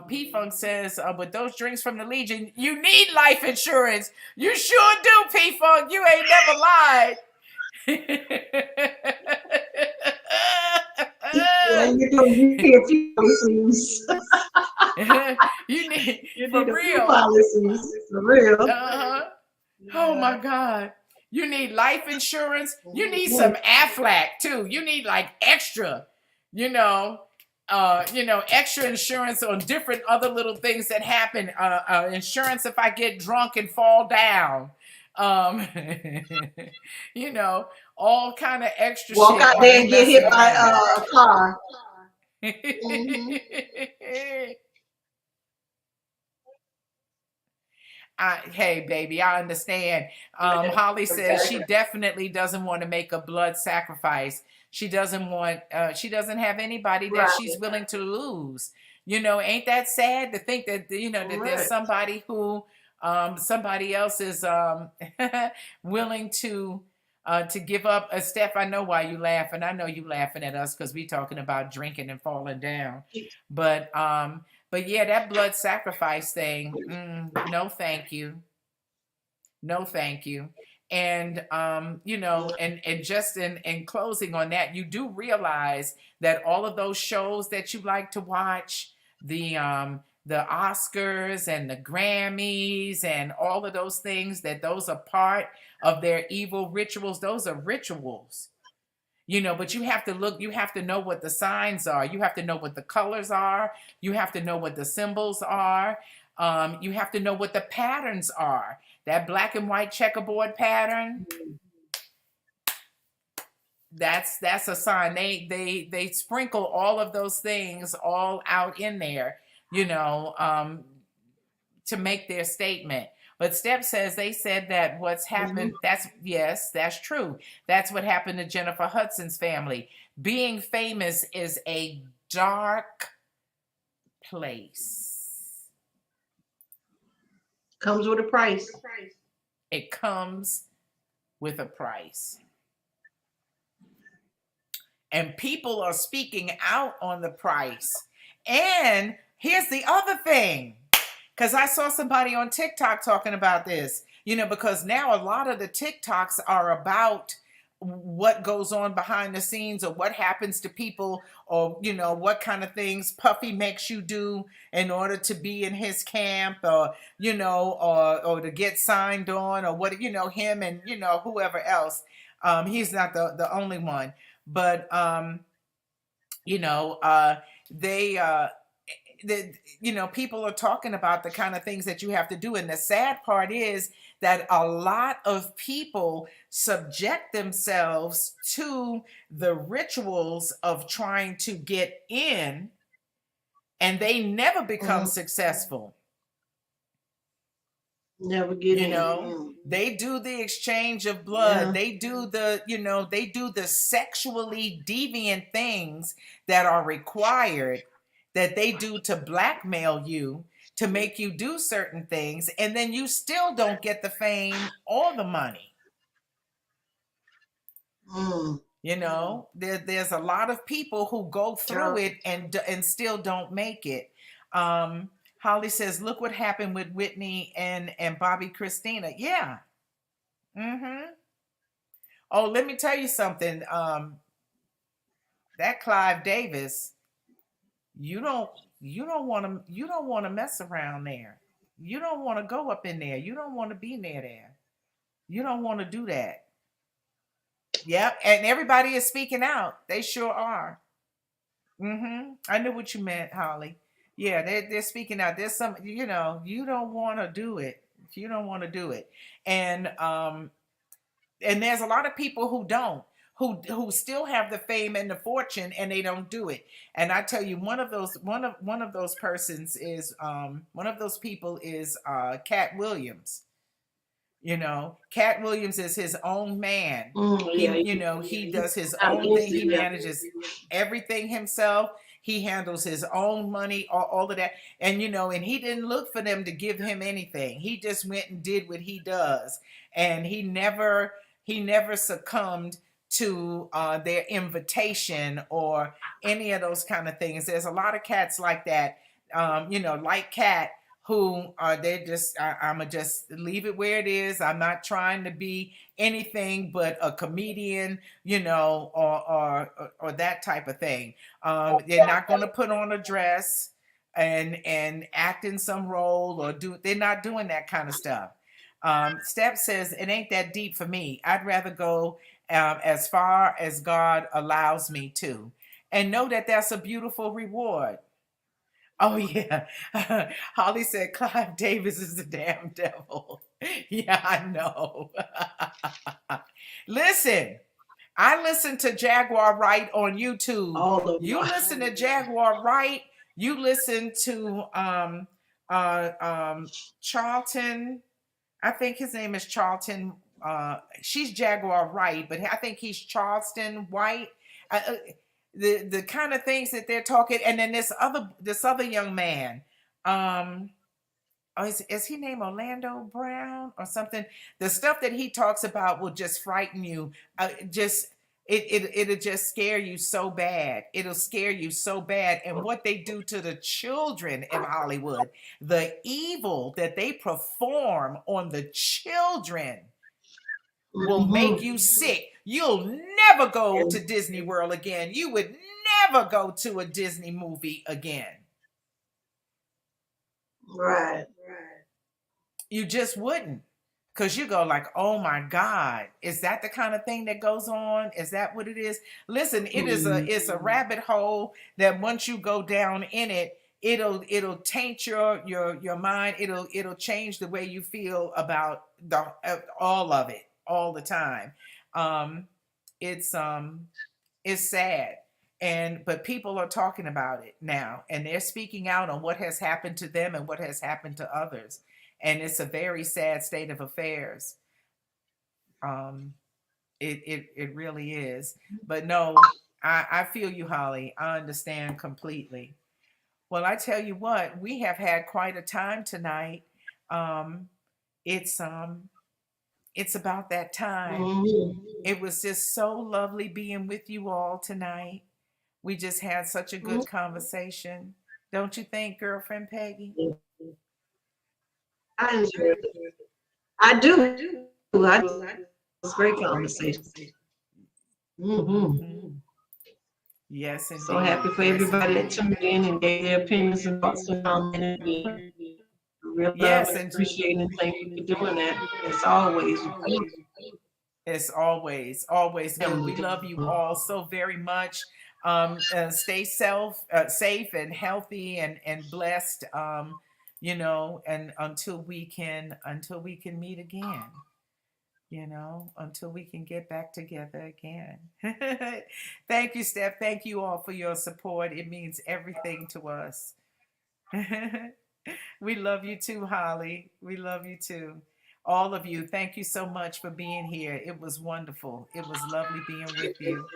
A: P Funk says, with those drinks from the Legion, you need life insurance. You sure do, P Funk. You ain't never lied.
B: Yeah, you need a few policies.
A: You need
B: You
A: for
B: need a few
A: real.
B: policies. For real.
A: Oh my God. You need life insurance. You need some Aflac too. You need like extra, extra insurance on different other little things that happen. Insurance if I get drunk and fall down. Um, all kind of extra
B: Walk
A: shit.
B: out
A: While
B: there
A: you
B: and get hit
A: messing
B: by
A: around.
B: a car.
A: Hey, baby, I understand. Holly says she definitely doesn't want to make a blood sacrifice. She doesn't want. She doesn't have anybody that
B: Right.
A: she's willing to lose. Ain't that sad to think that that there's somebody who, somebody else is willing to give up. Steph, I know why you laughing. I know you laughing at us because we talking about drinking and falling down. But yeah, that blood sacrifice thing, no thank you. No thank you. And and just in closing on that, you do realize that all of those shows that you like to watch, the Oscars and the Grammys and all of those things, that those are part of their evil rituals. Those are rituals. But you have to look, you have to know what the signs are. You have to know what the colors are. You have to know what the symbols are. You have to know what the patterns are. That black and white checkerboard pattern, that's a sign. They sprinkle all of those things all out in there, to make their statement. But Steph says they said that what's happened, that's true. That's what happened to Jennifer Hudson's family. Being famous is a dark, place.
B: Comes with a price.
A: It comes with a price. And people are speaking out on the price. And here's the other thing, because I saw somebody on TikTok talking about this, because now a lot of the TikToks are about what goes on behind the scenes or what happens to people or, what kind of things Puffy makes you do in order to be in his camp or, or to get signed on or what, him and, whoever else. He's not the only one, but, you know, they, people are talking about the kind of things that you have to do. And the sad part is that a lot of people subject themselves to the rituals of trying to get in, and they never become
B: Mm,
A: successful.
B: never get in.
A: They do the exchange of blood.
B: Yeah.
A: They do the sexually deviant things that are required, that they do to blackmail you, to make you do certain things, and then you still don't get the fame or the money.
B: Mm.
A: There's a lot of people who go through
B: Child.
A: it and still don't make it. Holly says, "Look what happened with Whitney and Bobby Christina." Yeah. Mm-hmm. Oh, let me tell you something. That Clive Davis, you don't you don't want to mess around there. You don't want to go up in there. You don't want to be near there. You don't want to do that. Yep, and everybody is speaking out. They sure are. I knew what you meant, Holly. Yeah, they're speaking out. There's some, you don't want to do it. You don't want to do it, and there's a lot of people who don't, who still have the fame and the fortune, and they don't do it. And I tell you, one of those persons is one of those people is Cat Williams. Cat Williams is his own man.
B: Yeah.
A: He does his
B: I'm
A: own thing.
B: easy.
A: He
B: Yeah.
A: manages everything himself. He handles his own money, all of that. And he didn't look for them to give him anything. He just went and did what he does. And he never succumbed to their invitation or any of those kind of things. There's a lot of cats like that, like Cat, who they just I'ma just leave it where it is. I'm not trying to be anything but a comedian, or that type of thing. They're not going to put on a dress and act in some role or do. They're not doing that kind of stuff. Step says it ain't that deep for me. I'd rather go as far as God allows me to, and know that that's a beautiful reward. Oh yeah. Holly said Clive Davis is the damn devil. Yeah, I know. Listen, I listen to Jaguar Wright on YouTube.
B: All of
A: You
B: them.
A: listen to Jaguar Wright, you listen to Charlton. I think his name is Charlton. She's Jaguar Wright, but I think he's Charleston White. The kind of things that they're talking, and then this other young man, is he named Orlando Brown or something? The stuff that he talks about will just frighten you. It'll just scare you so bad. It'll scare you so bad. And what they do to the children in Hollywood, the evil that they perform on the children will make you sick. You'll never go to Disney World again. You would never go to a Disney movie again.
B: Right.
A: You just wouldn't. Because you go like, oh my God, is that the kind of thing that goes on? Is that what it is? Listen, it's a rabbit hole that once you go down in it, it'll taint your mind. It'll change the way you feel about all of it all the time. It's sad. But people are talking about it now, and they're speaking out on what has happened to them and what has happened to others. And it's a very sad state of affairs. It really is. But no, I feel you, Holly. I understand completely. Well, I tell you what, we have had quite a time tonight. Um, it's um, it's about that time.
B: Mhm.
A: It was just so lovely being with you all tonight. We just had such a good conversation. Don't you think, girlfriend Peggy?
B: Mhm. I enjoyed it. I do. I It's great conversation.
A: Hmm.
B: Hmm.
A: Yes,
B: So happy
A: indeed.
B: for
A: Yes,
B: everybody that
A: indeed.
B: tuned in and gave their opinions and thoughts and commented. We real love
A: Yes,
B: and
A: and
B: appreciate and thank you for doing that. As always,
A: as always, always good. We
B: family.
A: love you all so very much. Stay safe and healthy and blessed. And until we can meet again. Until we can get back together again. Thank you, Steph. Thank you all for your support. It means everything to us. We love you too, Holly. We love you too. All of you, thank you so much for being here. It was wonderful. It was lovely being with you.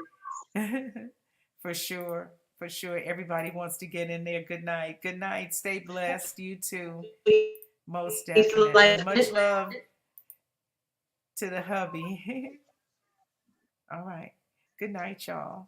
A: For sure. For sure. Everybody wants to get in there. Good night. Good night. Stay blessed. You too. Most definitely. Much love to the hubby. All right. Good night, y'all.